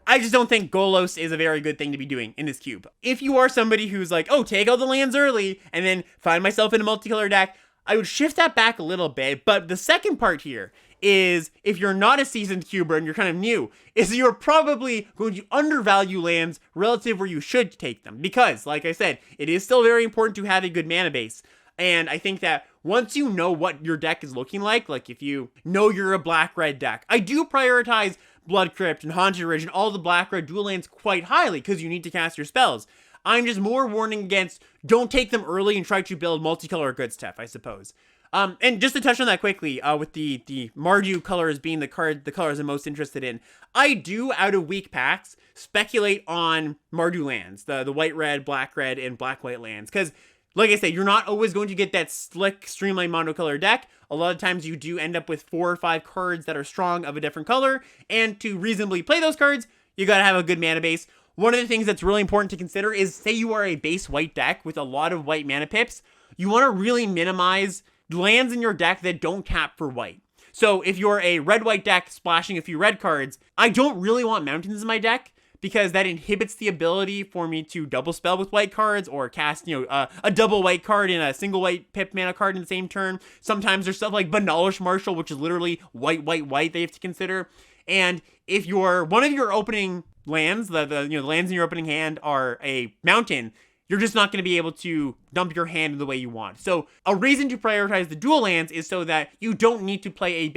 I just don't think Golos is a very good thing to be doing in this cube. If you are somebody who's like, oh, take all the lands early and then find myself in a multicolor deck, I would shift that back a little bit. But the second part here is, if you're not a seasoned cuber and you're kind of new, is you're probably going to undervalue lands relative where you should take them. Because, like I said, it is still very important to have a good mana base. And I think that once you know what your deck is looking like if you know you're a black-red deck, I do prioritize Blood Crypt and Haunted Ridge and all the black-red dual lands quite highly because you need to cast your spells. I'm just more warning against don't take them early and try to build multicolor good stuff, I suppose. And just to touch on that quickly, with the Mardu colors being the colors I'm most interested in, I do, out of weak packs, speculate on Mardu lands, the white-red, black-red, and black-white lands, because, like I said, you're not always going to get that slick, streamlined monocolor deck. A lot of times you do end up with 4 or 5 cards that are strong of a different color, and to reasonably play those cards, you gotta have a good mana base. One of the things that's really important to consider is, say you are a base white deck with a lot of white mana pips, you want to really minimize lands in your deck that don't cap for white. So if you're a red-white deck splashing a few red cards, I don't really want mountains in my deck because that inhibits the ability for me to double spell with white cards or cast, you know, a double white card and a single white pip mana card in the same turn. Sometimes there's stuff like Banalish Marshal, which is literally white they have to consider. And if one of your opening lands, the lands in your opening hand are a mountain, you're just not going to be able to dump your hand in the way you want. So a reason to prioritize the dual lands is so that you don't need to play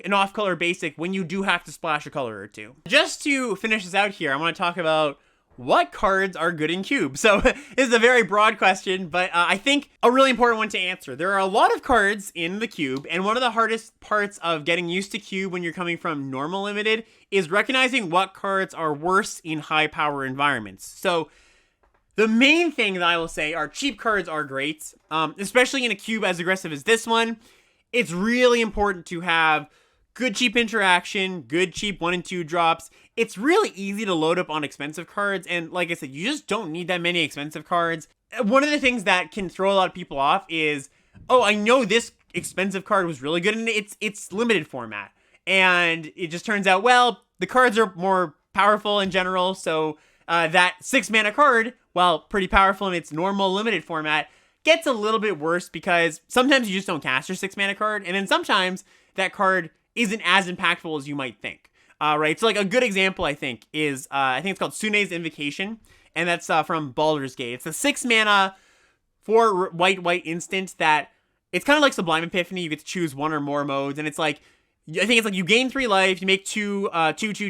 an off-color basic when you do have to splash a color or two. Just to finish this out here, I want to talk about what cards are good in cube. So this is a very broad question, but I think a really important one to answer. There are a lot of cards in the cube, and one of the hardest parts of getting used to cube when you're coming from normal limited is recognizing what cards are worse in high power environments. So the main thing that I will say are cheap cards are great, especially in a cube as aggressive as this one. It's really important to have good cheap interaction, good cheap 1 and 2 drops. It's really easy to load up on expensive cards, and like I said, you just don't need that many expensive cards. One of the things that can throw a lot of people off is, oh, I know this expensive card was really good in its limited format, and it just turns out, well, the cards are more powerful in general, so that 6 mana card, while pretty powerful in its normal limited format, gets a little bit worse because sometimes you just don't cast your 6 mana card, and then sometimes that card isn't as impactful as you might think. Right? So like a good example, I think, is I think it's called Sune's Invocation, and that's from Baldur's Gate. It's a 6 mana for white instant that it's kind of like Sublime Epiphany. You get to choose one or more modes, and it's like, I think it's like you gain 3 life, you make 2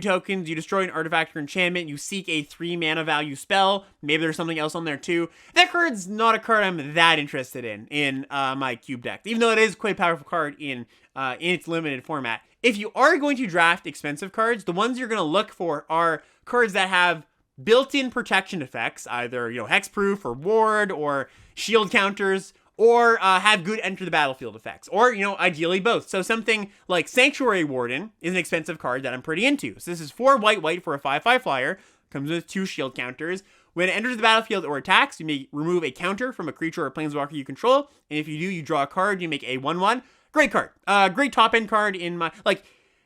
tokens, you destroy an artifact or enchantment, you seek a 3 mana value spell. Maybe there's something else on there too. That card's not a card I'm that interested in my cube deck, even though it is quite a powerful card in its limited format. If you are going to draft expensive cards, the ones you're going to look for are cards that have built-in protection effects, either, hexproof or ward or shield counters, or have good enter the battlefield effects, or, ideally both. So something like Sanctuary Warden is an expensive card that I'm pretty into. So this is 4 white for a 5/5 flyer, comes with 2 shield counters. When it enters the battlefield or attacks, you may remove a counter from a creature or planeswalker you control, and if you do, you draw a card, you make a 1/1. Great card. Great top-end card in my,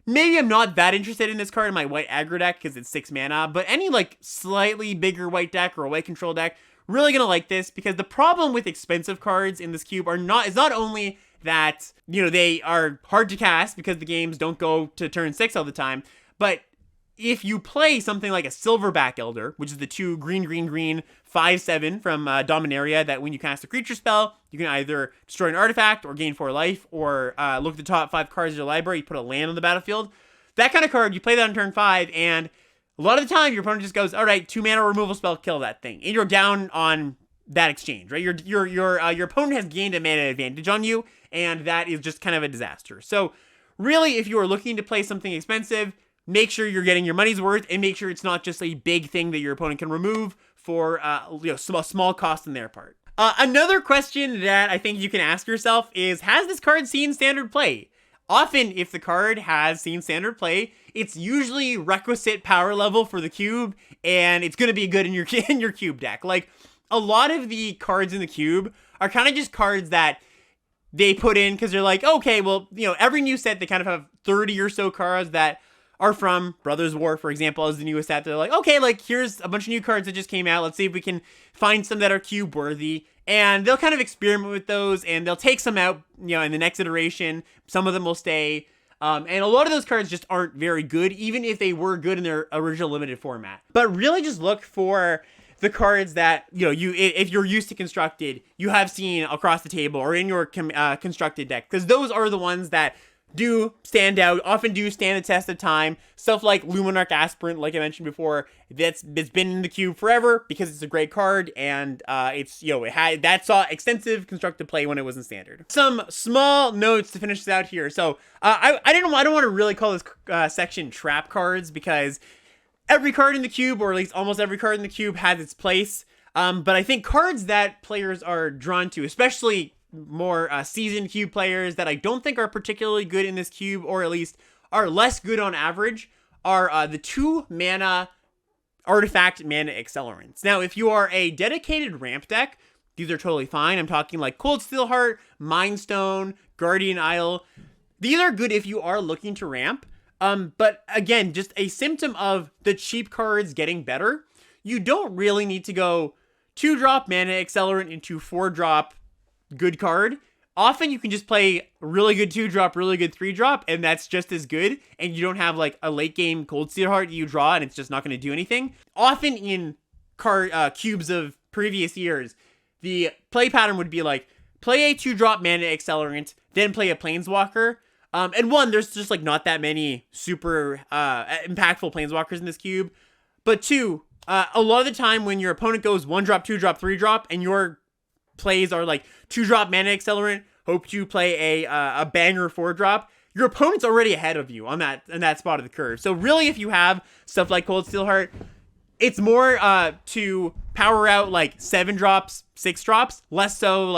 maybe I'm not that interested in this card in my white aggro deck because it's 6 mana, but any, slightly bigger white deck or a white control deck, really gonna like this, because the problem with expensive cards in this cube is not only that, they are hard to cast because the games don't go to turn 6 all the time, but if you play something like a Silverback Elder, which is the 2 green 5/7 from Dominaria, that when you cast a creature spell, you can either destroy an artifact or gain 4 life, or look at the top 5 cards of your library, you put a land on the battlefield. That kind of card, you play that on turn 5, and a lot of the time, your opponent just goes, all right, 2 mana removal spell, kill that thing. And you're down on that exchange, right? Your opponent has gained a mana advantage on you, and that is just kind of a disaster. So really, if you are looking to play something expensive, make sure you're getting your money's worth, and make sure it's not just a big thing that your opponent can remove for a small cost on their part. Another question that I think you can ask yourself is, has this card seen standard play? Often, if the card has seen standard play, it's usually requisite power level for the cube, and it's going to be good in your cube deck. A lot of the cards in the cube are kind of just cards that they put in because they're like, okay, well, every new set, they kind of have 30 or so cards that are from Brothers War, for example, as the newest set. They're like, okay, here's a bunch of new cards that just came out. Let's see if we can find some that are cube worthy. And they'll kind of experiment with those, and they'll take some out, in the next iteration. Some of them will stay. And a lot of those cards just aren't very good, even if they were good in their original limited format. But really just look for the cards that, if you're used to constructed, you have seen across the table or in your constructed deck. Because those are the ones that do stand out, often do stand the test of time. Stuff like Luminarch Aspirant, like I mentioned before, it's been in the cube forever because it's a great card, and that saw extensive constructed play when it was in standard. Some small notes to finish this out here. So I don't want to really call this section trap cards, because every card in the cube, or at least almost every card in the cube, has its place. But I think cards that players are drawn to, especially more seasoned cube players that I don't think are particularly good in this cube, or at least are less good on average, are the 2 mana artifact mana accelerants. Now, if you are a dedicated ramp deck, these are totally fine. I'm talking like Cold Steelheart, Mind Stone, Guardian Isle. These are good if you are looking to ramp. But again, just a symptom of the cheap cards getting better. You don't really need to go 2-drop mana accelerant into 4-drop good card. Often you can just play really good 2-drop, really good 3-drop, and that's just as good, and you don't have a late game Cold Steelheart you draw and it's just not going to do anything. Often in cubes of previous years, the play pattern would be play a 2-drop mana accelerant, then play a Planeswalker. And one, there's just not that many super impactful Planeswalkers in this cube. But 2, a lot of the time when your opponent goes 1-drop, 2-drop, 3-drop, and your plays are 2-drop mana accelerant, hope you play a banger 4-drop, your opponent's already ahead of you on that spot of the curve. So really, if you have stuff like Cold Steelheart, it's more to power out 7 drops, 6 drops, less so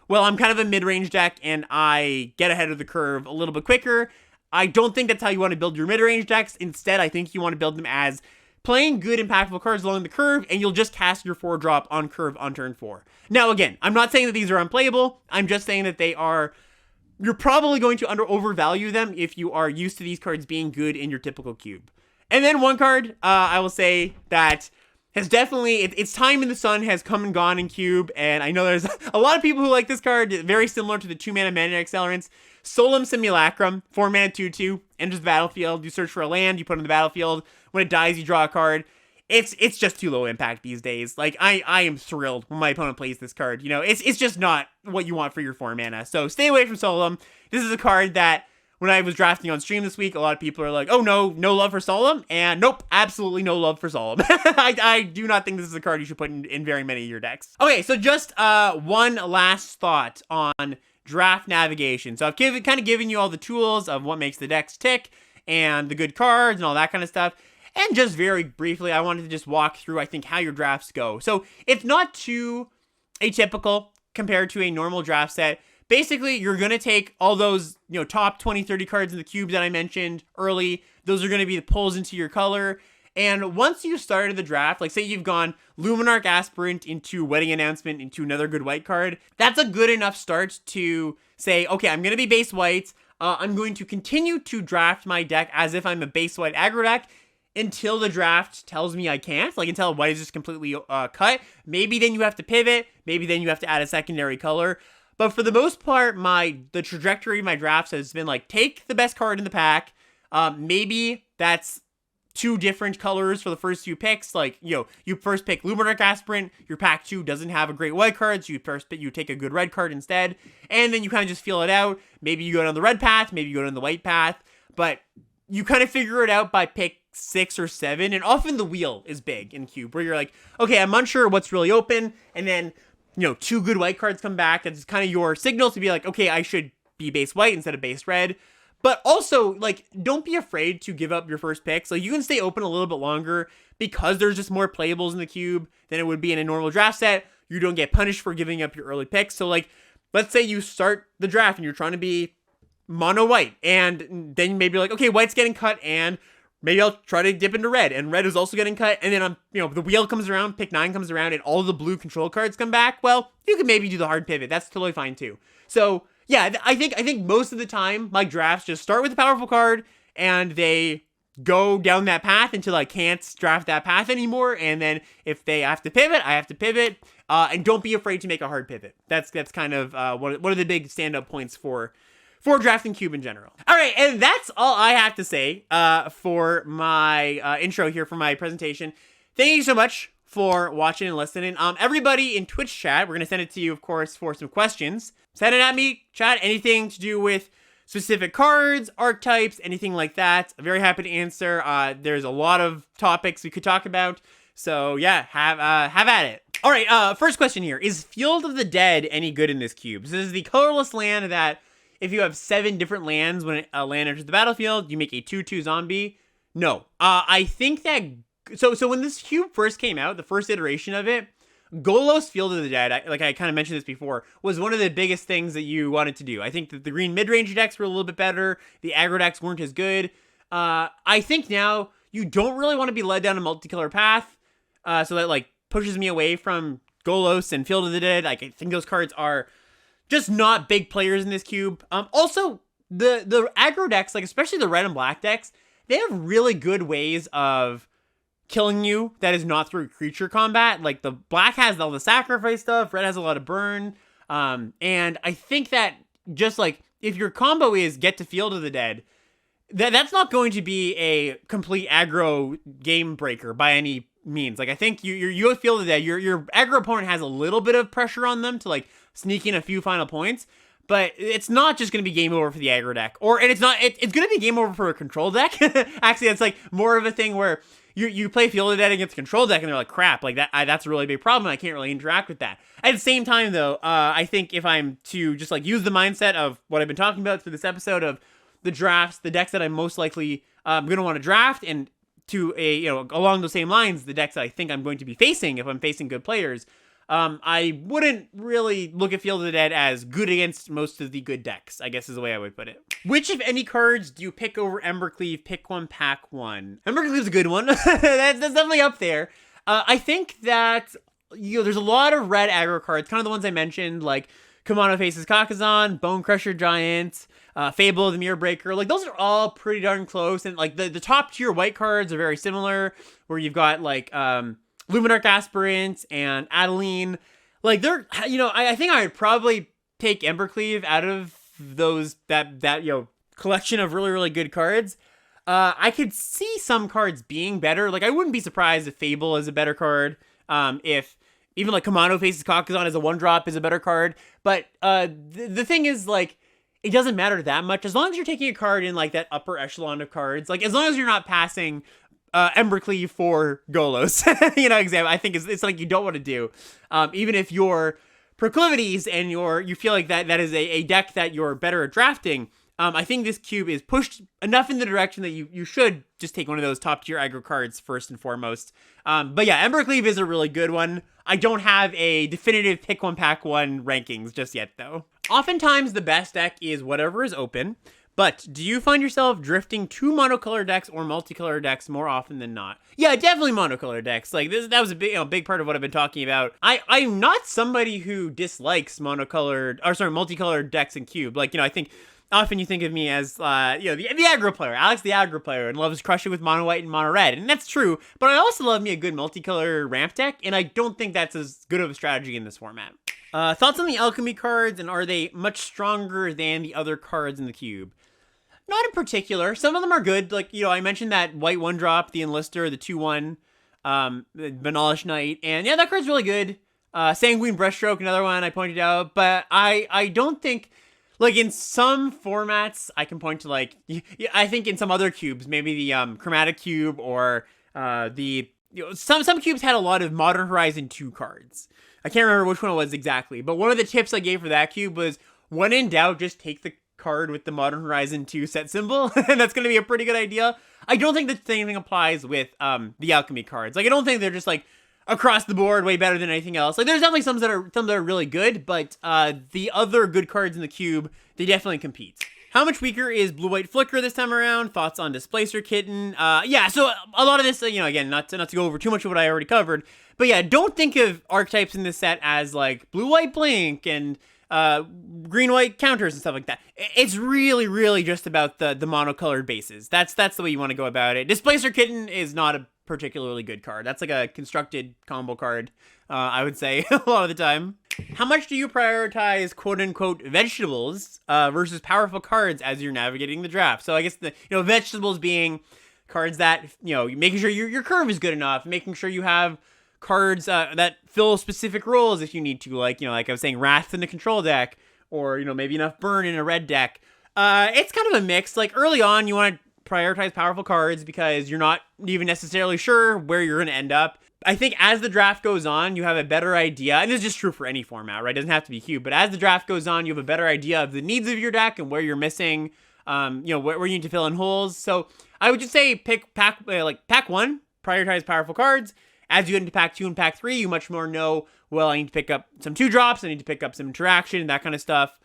well, I'm kind of a mid-range deck and I get ahead of the curve a little bit quicker. I don't think that's how you want to build your mid-range decks. Instead, I think you want to build them as playing good impactful cards along the curve, and you'll just cast your 4-drop on curve on turn 4. Now, again, I'm not saying that these are unplayable. I'm just saying that you're probably going to overvalue them if you are used to these cards being good in your typical cube. And then one card, I will say that has definitely, its time in the sun has come and gone in Cube, and I know there's a lot of people who like this card, very similar to the 2-mana Mana Accelerants. Solemn Simulacrum, 4-mana 2/2, enters the battlefield, you search for a land, you put it in the battlefield, when it dies, you draw a card. It's just too low impact these days. Like, I am thrilled when my opponent plays this card. You know, it's just not what you want for your 4 mana. So stay away from Solemn. This is a card that, when I was drafting on stream this week, a lot of people are like, oh no love for Solemn. And nope, absolutely no love for Solemn. I do not think this is a card you should put in very many of your decks. Okay, so just one last thought on draft navigation. So I've kind of given you all the tools of what makes the decks tick and the good cards and all that kind of stuff. And just very briefly, I wanted to just walk through, I think, how your drafts go. So it's not too atypical compared to a normal draft set. Basically, you're going to take all those, you know, top 20, 30 cards in the cube that I mentioned early. Those are going to be the pulls into your color. And once you started the draft, like say you've gone Luminarch Aspirant into Wedding Announcement into another good white card, that's a good enough start to say, okay, I'm going to be base white. I'm going to continue to draft my deck as if I'm a base white aggro deck until the draft tells me I can't, like until white is just completely cut. Maybe then you have to pivot. Maybe then you have to add a secondary color. But for the most part, the trajectory of my drafts has been like, take the best card in the pack. Maybe that's 2 different colors for the first few picks. Like, you know, you first pick Luminarch Aspirant, your pack 2 doesn't have a great white card, so you take a good red card instead. And then you kind of just feel it out. Maybe you go down the red path, maybe you go down the white path. But you kind of figure it out by pick 6 or 7, and often the wheel is big in Cube, where you're like, okay, I'm unsure what's really open, and then, you know, 2 good white cards come back. That's kind of your signal to be like, okay, I should be base white instead of base red. But also, like, don't be afraid to give up your first picks. Like, you can stay open a little bit longer because there's just more playables in the cube than it would be in a normal draft set. You don't get punished for giving up your early picks. So, like, let's say you start the draft and you're trying to be mono white, and then maybe you're like, okay, white's getting cut, and maybe I'll try to dip into red, and red is also getting cut, and then the wheel comes around, pick 9 comes around, and all the blue control cards come back. Well, you can maybe do the hard pivot. That's totally fine too. So yeah, I think most of the time my drafts just start with a powerful card, and they go down that path until I can't draft that path anymore. And then if they have to pivot, I have to pivot. And don't be afraid to make a hard pivot. That's kind of one of the big stand-up points for drafting Cube in general. All right, and that's all I have to say for my intro here for my presentation. Thank you so much for watching and listening. Everybody in Twitch chat, we're going to send it to you, of course, for some questions. Send it at me, chat, anything to do with specific cards, archetypes, anything like that. I'm very happy to answer. There's a lot of topics we could talk about. So yeah, have at it. All right, first question here. Is Field of the Dead any good in this cube? This is the colorless land that if you have 7 different lands, when a land enters the battlefield, you make a 2/2 zombie. No. I think that... So when this cube first came out, the first iteration of it, Golos Field of the Dead, like I kind of mentioned this before, was one of the biggest things that you wanted to do. I think that the green mid-range decks were a little bit better. The aggro decks weren't as good. I think now you don't really want to be led down a multicolor path. So that like pushes me away from Golos and Field of the Dead. Like, I think those cards are just not big players in this cube. Also, the aggro decks, like especially the red and black decks, they have really good ways of killing you that is not through creature combat. Like the black has all the sacrifice stuff, red has a lot of burn. And I think that just like if your combo is get to Field of the Dead, that's not going to be a complete aggro game breaker by any means. Like I think you go Field of the Dead, your aggro opponent has a little bit of pressure on them to like sneak in a few final points, but it's not just going to be game over for the aggro deck, and it's going to be game over for a control deck. Actually, it's like more of a thing where you play Field of the Dead against a control deck and they're like, crap, like that's a really big problem. I can't really interact with that. At the same time though, I think if I'm to just like use the mindset of what I've been talking about through this episode of the drafts, the decks that I'm most likely going to want to draft, and to along those same lines, the decks that I think I'm going to be facing if I'm facing good players, I wouldn't really look at Field of the Dead as good against most of the good decks, I guess is the way I would put it. Which, if any, cards do you pick over Embercleave? Pick one, pack one. Embercleave's a good one. that's definitely up there. I think that, there's a lot of red aggro cards, kind of the ones I mentioned, like Kimono Faces Kakazan, Bone Crusher Giant, Fable of the Mirror Breaker. Like, those are all pretty darn close, and like the top tier white cards are very similar, where you've got like Luminarch Aspirant and Adeline. Like, they're, I think I would probably take Embercleave out of those, that collection of really, really good cards. I could see some cards being better. Like, I wouldn't be surprised if Fable is a better card. If even like Kamano Faces Kakazan as a 1-drop is a better card. But the thing is, like, it doesn't matter that much. As long as you're taking a card in like that upper echelon of cards, like as long as you're not passing Embercleave for Golos, example, I think it's like you don't want to do. Even if your proclivities and you feel like that is a deck that you're better at drafting, I think this cube is pushed enough in the direction that you should just take one of those top tier aggro cards first and foremost. But yeah, Embercleave is a really good one. I don't have a definitive pick one, pack one rankings just yet though. Oftentimes the best deck is whatever is open, but do you find yourself drifting to monocolor decks or multicolor decks more often than not? Yeah, definitely monocolor decks. Like that was a big part of what I've been talking about. I'm not somebody who dislikes multicolored decks in cube. Like, I think often you think of me as, the aggro player, Alex the aggro player, and loves crushing with mono white and mono red. And that's true, but I also love me a good multicolor ramp deck, and I don't think that's as good of a strategy in this format. Thoughts on the alchemy cards, and are they much stronger than the other cards in the cube? Not in particular. Some of them are good. Like, I mentioned that white 1-drop, the Enlister, the 2/1, the Banalish Knight, and yeah, that card's really good. Sanguine Brushstroke, another one I pointed out, but I don't think, like, in some formats, I can point to, like, I think in some other cubes, maybe the Chromatic Cube or some cubes had a lot of Modern Horizon 2 cards. I can't remember which one it was exactly, but one of the tips I gave for that cube was, when in doubt, just take the card with the Modern Horizon 2 set symbol, and that's going to be a pretty good idea. I don't think the same thing applies with the alchemy cards. Like, I don't think they're just, like, across the board way better than anything else. Like, there's definitely some that are really good, but the other good cards in the cube, they definitely compete. How much weaker is Blue-White Flicker this time around? Thoughts on Displacer Kitten? Yeah, so a lot of this, again, not to go over too much of what I already covered, but yeah, don't think of archetypes in this set as, like, Blue-White Blink and green-white counters and stuff like that. It's really, really just about the monocolored bases. That's the way you want to go about it. Displacer Kitten is not a particularly good card. That's like a constructed combo card, I would say, a lot of the time. How much do you prioritize quote-unquote vegetables versus powerful cards as you're navigating the draft? So I guess vegetables being cards that, making sure your curve is good enough, making sure you have cards that fill specific roles if you need to, like I was saying, Wrath in the control deck, or maybe enough burn in a red deck. It's kind of a mix. Like, early on, you want to prioritize powerful cards because you're not even necessarily sure where you're going to end up. I think as the draft goes on, you have a better idea, and this is just true for any format, right? It doesn't have to be cube, but as the draft goes on, you have a better idea of the needs of your deck and where you're missing, where you need to fill in holes. So I would just say pack one, prioritize powerful cards. As you get into pack 2 and pack 3, you much more know, well, I need to pick up some 2-drops, I need to pick up some interaction, that kind of stuff.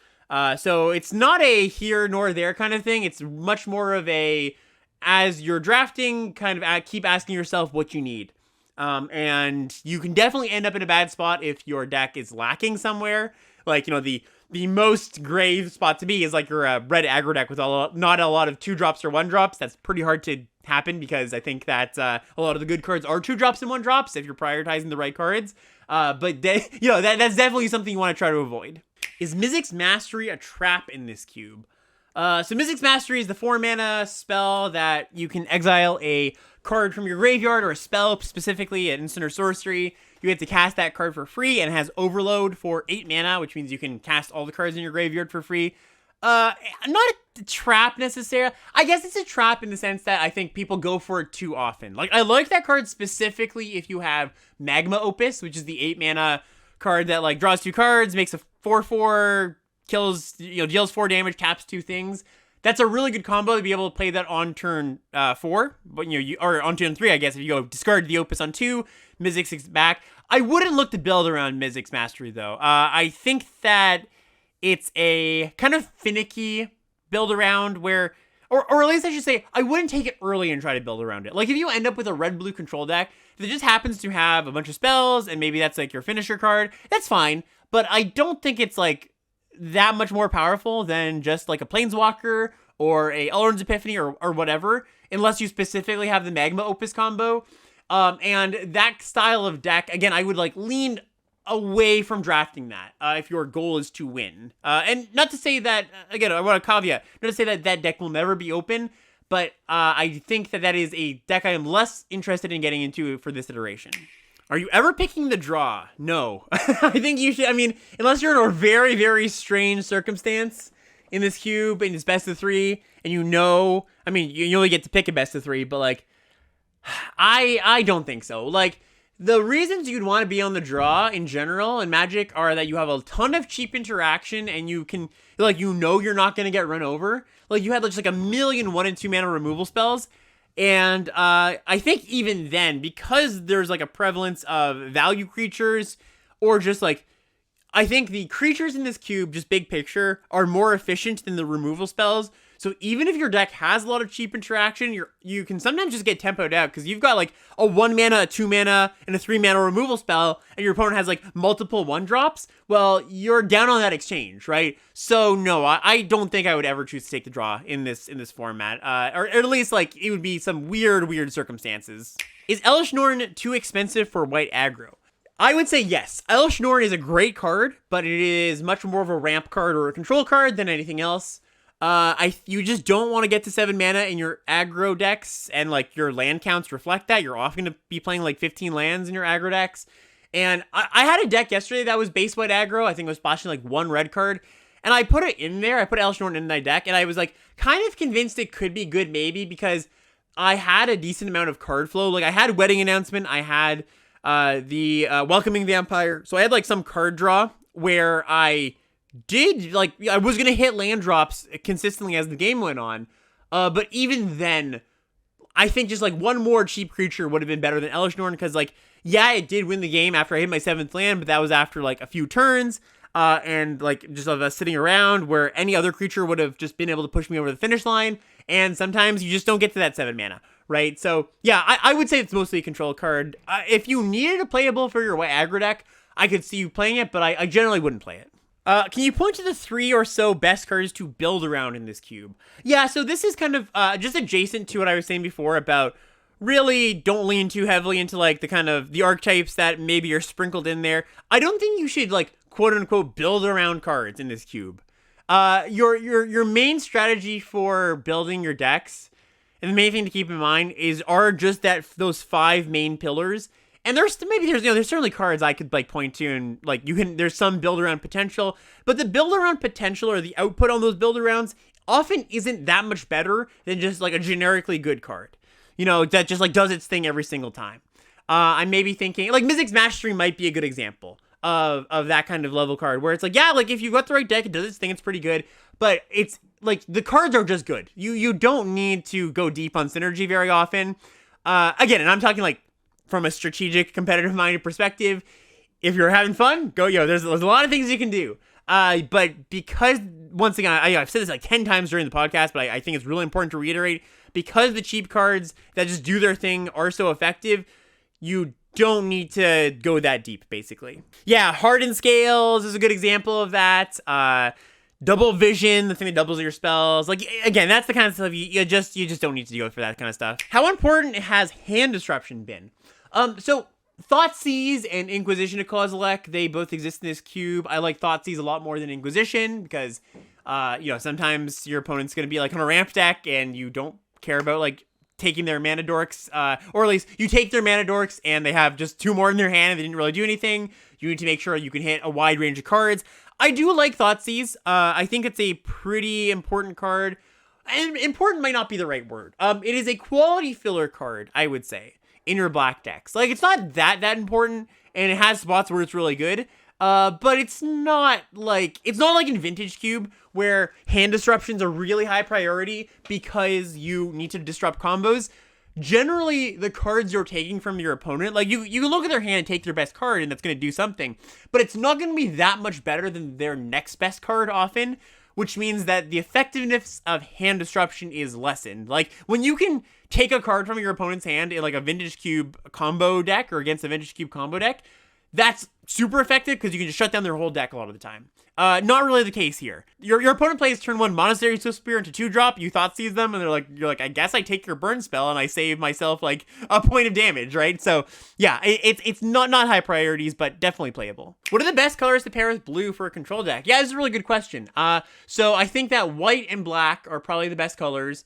So it's not a here nor there kind of thing. It's much more of a, as you're drafting, kind of keep asking yourself what you need. And you can definitely end up in a bad spot if your deck is lacking somewhere. Like, the most grave spot to be is like your red aggro deck with not a lot of 2-drops or 1-drops. That's pretty hard to happen because I think that a lot of the good cards are 2-drops and 1-drops if you're prioritizing the right cards. But that's definitely something you want to try to avoid. Is Mizzix Mastery a trap in this cube? So Mizzix Mastery is the 4-mana spell that you can exile a card from your graveyard, or a spell, specifically an instant or sorcery. You get to cast that card for free, and it has Overload for 8 mana, which means you can cast all the cards in your graveyard for free. Not a trap necessarily. I guess it's a trap in the sense that I think people go for it too often. Like, I like that card specifically if you have Magma Opus, which is the 8 mana card that, like, draws 2 cards, makes a 4/4, kills, deals 4 damage, taps 2 things. That's a really good combo to be able to play that on turn 4, but or on turn 3, I guess. If you go discard the Opus on 2, Mizzix is back. I wouldn't look to build around Mizzix Mastery though. I think that it's a kind of finicky build around where, or at least I should say, I wouldn't take it early and try to build around it. Like, if you end up with a red-blue control deck that just happens to have a bunch of spells, and maybe that's like your finisher card, that's fine. But I don't think it's like that much more powerful than just like a Planeswalker or a Elrond's Epiphany or whatever, unless you specifically have the Magma Opus combo. And that style of deck, again, I would like lean away from drafting that if your goal is to win. And not to say that, again, I want to caveat, not to say that that deck will never be open, but I think that that is a deck I am less interested in getting into for this iteration. Are you ever picking the draw? No. I think you should, I mean, unless you're in a very, very strange circumstance in this cube, and it's best of 3, and I mean, you only get to pick a best of 3, but like, I don't think so. Like, the reasons you'd want to be on the draw in general in Magic are that you have a ton of cheap interaction, and you can, like, you're not going to get run over. Like, you had just like a million 1 and 2 mana removal spells. And I think even then, because there's like a prevalence of value creatures, or just like, I think the creatures in this cube, just big picture, are more efficient than the removal spells. So even if your deck has a lot of cheap interaction, you can sometimes just get tempoed out because you've got like a 1 mana, a 2 mana, and a 3 mana removal spell, and your opponent has like multiple 1-drops. Well, you're down on that exchange, right? So no, I don't think I would ever choose to take the draw in this format, or at least like it would be some weird circumstances. Is Elesh Norn too expensive for white aggro? I would say yes. Elesh Norn is a great card, but it is much more of a ramp card or a control card than anything else. You just don't want to get to 7 mana in your aggro decks, and like your land counts reflect that. You're often going to be playing like 15 lands in your aggro decks. And I had a deck yesterday that was base white aggro. I think it was splashing like 1 red card, and I put it in there. I put Elesh Norn in my deck, and I was like kind of convinced it could be good maybe because I had a decent amount of card flow. Like I had Wedding Announcement, I had the Welcoming Vampire, so I had like some card draw where I was gonna hit land drops consistently as the game went on, but even then, I think just like one more cheap creature would have been better than Elesh Norn, because like, yeah, it did win the game after I hit my 7th land, but that was after like a few turns, and like just of us sitting around, where any other creature would have just been able to push me over the finish line, and sometimes you just don't get to that 7 mana, right? So yeah, I would say it's mostly a control card. If you needed a playable for your white aggro deck, I could see you playing it, but I generally wouldn't play it. Can you point to the 3 or so best cards to build around in this cube? Yeah, so this is kind of just adjacent to what I was saying before about really don't lean too heavily into like the kind of the archetypes that maybe are sprinkled in there. I don't think you should like quote unquote build around cards in this cube. Your main strategy for building your decks, and the main thing to keep in mind are just those 5 main pillars. And there's certainly cards I could like point to, and like there's some build around potential, but the build around potential or the output on those build arounds often isn't that much better than just like a generically good card, that just like does its thing every single time. I may be thinking like Mizzix Mastery might be a good example of that kind of level card, where it's like, yeah, like if you've got the right deck, it does its thing, it's pretty good, but it's like the cards are just good. You don't need to go deep on synergy very often. Again, and I'm talking like from a strategic, competitive-minded perspective. If you're having fun, go, there's a lot of things you can do. But because, once again, I've said this like 10 times during the podcast, but I think it's really important to reiterate, because the cheap cards that just do their thing are so effective, you don't need to go that deep, basically. Yeah, Hardened Scales is a good example of that. Double Vision, the thing that doubles your spells. Like, again, that's the kind of stuff you just don't need to go for that kind of stuff. How important has hand disruption been? So Thoughtseize and Inquisition to Kozilek, they both exist in this cube. I like Thoughtseize a lot more than Inquisition because, sometimes your opponent's going to be like on a ramp deck and you don't care about like taking their mana dorks, or at least you take their mana dorks and they have just 2 more in their hand and they didn't really do anything. You need to make sure you can hit a wide range of cards. I do like Thoughtseize. I think it's a pretty important card. And important might not be the right word. It is a quality filler card, I would say, in your black decks. Like, it's not that important, and it has spots where it's really good, but it's not like in Vintage Cube, where hand disruptions are really high priority because you need to disrupt combos. Generally, the cards you're taking from your opponent, like, you can look at their hand and take their best card, and that's going to do something, but it's not going to be that much better than their next best card often, which means that the effectiveness of hand disruption is lessened. Like, when you can take a card from your opponent's hand in like a Vintage Cube combo deck or against a Vintage Cube combo deck, that's super effective because you can just shut down their whole deck a lot of the time. Not really the case here. Your opponent plays turn 1 Monastery Swift Spear into 2-drop, you Thoughtseize them, and you're like, I guess I take your burn spell and I save myself like a point of damage, right? So yeah, it's not high priorities, but definitely playable. What are the best colors to pair with blue for a control deck? Yeah, this is a really good question. So I think that white and black are probably the best colors,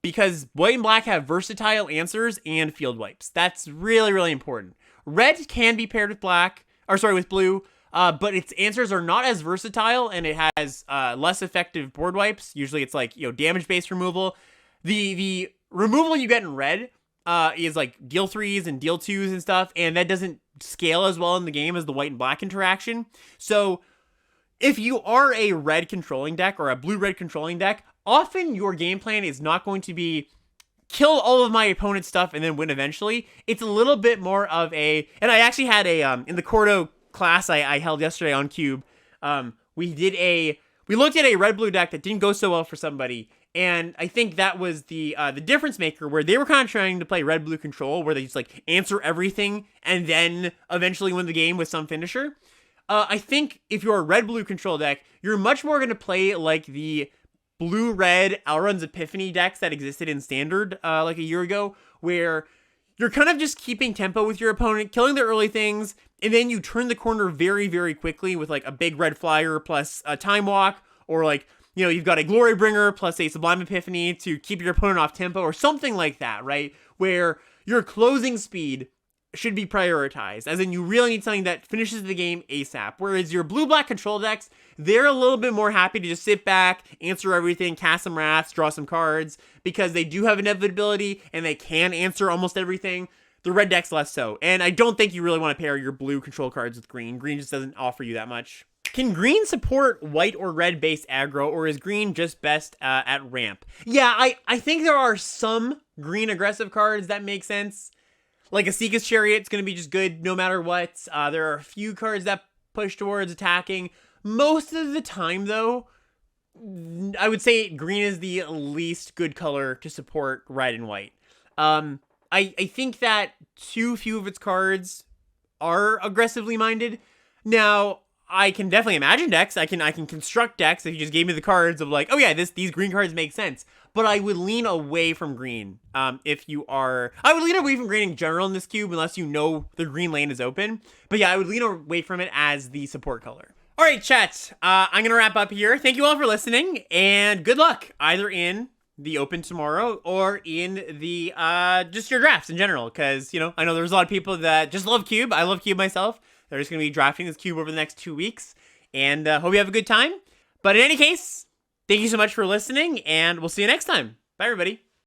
because white and black have versatile answers and field wipes. That's really, really important. Red can be paired with with blue, but its answers are not as versatile, and it has less effective board wipes. Usually it's like, damage-based removal. The removal you get in red is like deal 3s and deal 2s and stuff, and that doesn't scale as well in the game as the white and black interaction. So if you are a red controlling deck or a blue-red controlling deck, often your game plan is not going to be kill all of my opponent's stuff and then win eventually. It's a little bit more of and I actually had in the Cordo class I held yesterday on Cube, we looked at a red-blue deck that didn't go so well for somebody, and I think that was the difference maker, where they were kind of trying to play red-blue control, where they just like answer everything and then eventually win the game with some finisher. I think if you're a red-blue control deck, you're much more going to play like the blue-red Alrund's Epiphany decks that existed in Standard like a year ago, where you're kind of just keeping tempo with your opponent, killing the early things, and then you turn the corner very, very quickly with like a big red flyer plus a Time Walk, or like, you've got a Glory Bringer plus a Sublime Epiphany to keep your opponent off tempo, or something like that, right? Where your closing speed should be prioritized, as in you really need something that finishes the game ASAP. Whereas your blue-black control decks, they're a little bit more happy to just sit back, answer everything, cast some wraths, draw some cards, because they do have inevitability and they can answer almost everything. The red deck's less so, and I don't think you really want to pair your blue control cards with green. Green just doesn't offer you that much. Can green support white or red based aggro, or is green just best at ramp? Yeah, I think there are some green aggressive cards that make sense. Like a Seeker's Chariot's going to be just good no matter what. There are a few cards that push towards attacking. Most of the time, though, I would say green is the least good color to support red and white. I think that too few of its cards are aggressively minded. Now, I can definitely imagine decks. I can construct decks if you just gave me the cards of like, oh yeah, these green cards make sense. But I would lean away from green. I would lean away from green in general in this cube, unless you know the green lane is open. But yeah, I would lean away from it as the support color. All right, chat. I'm gonna wrap up here. Thank you all for listening, and good luck either in the open tomorrow or in the just your drafts in general. Because I know there's a lot of people that just love cube. I love cube myself. They're just gonna be drafting this cube over the next 2 weeks, and hope you have a good time. But in any case, thank you so much for listening, and we'll see you next time. Bye, everybody.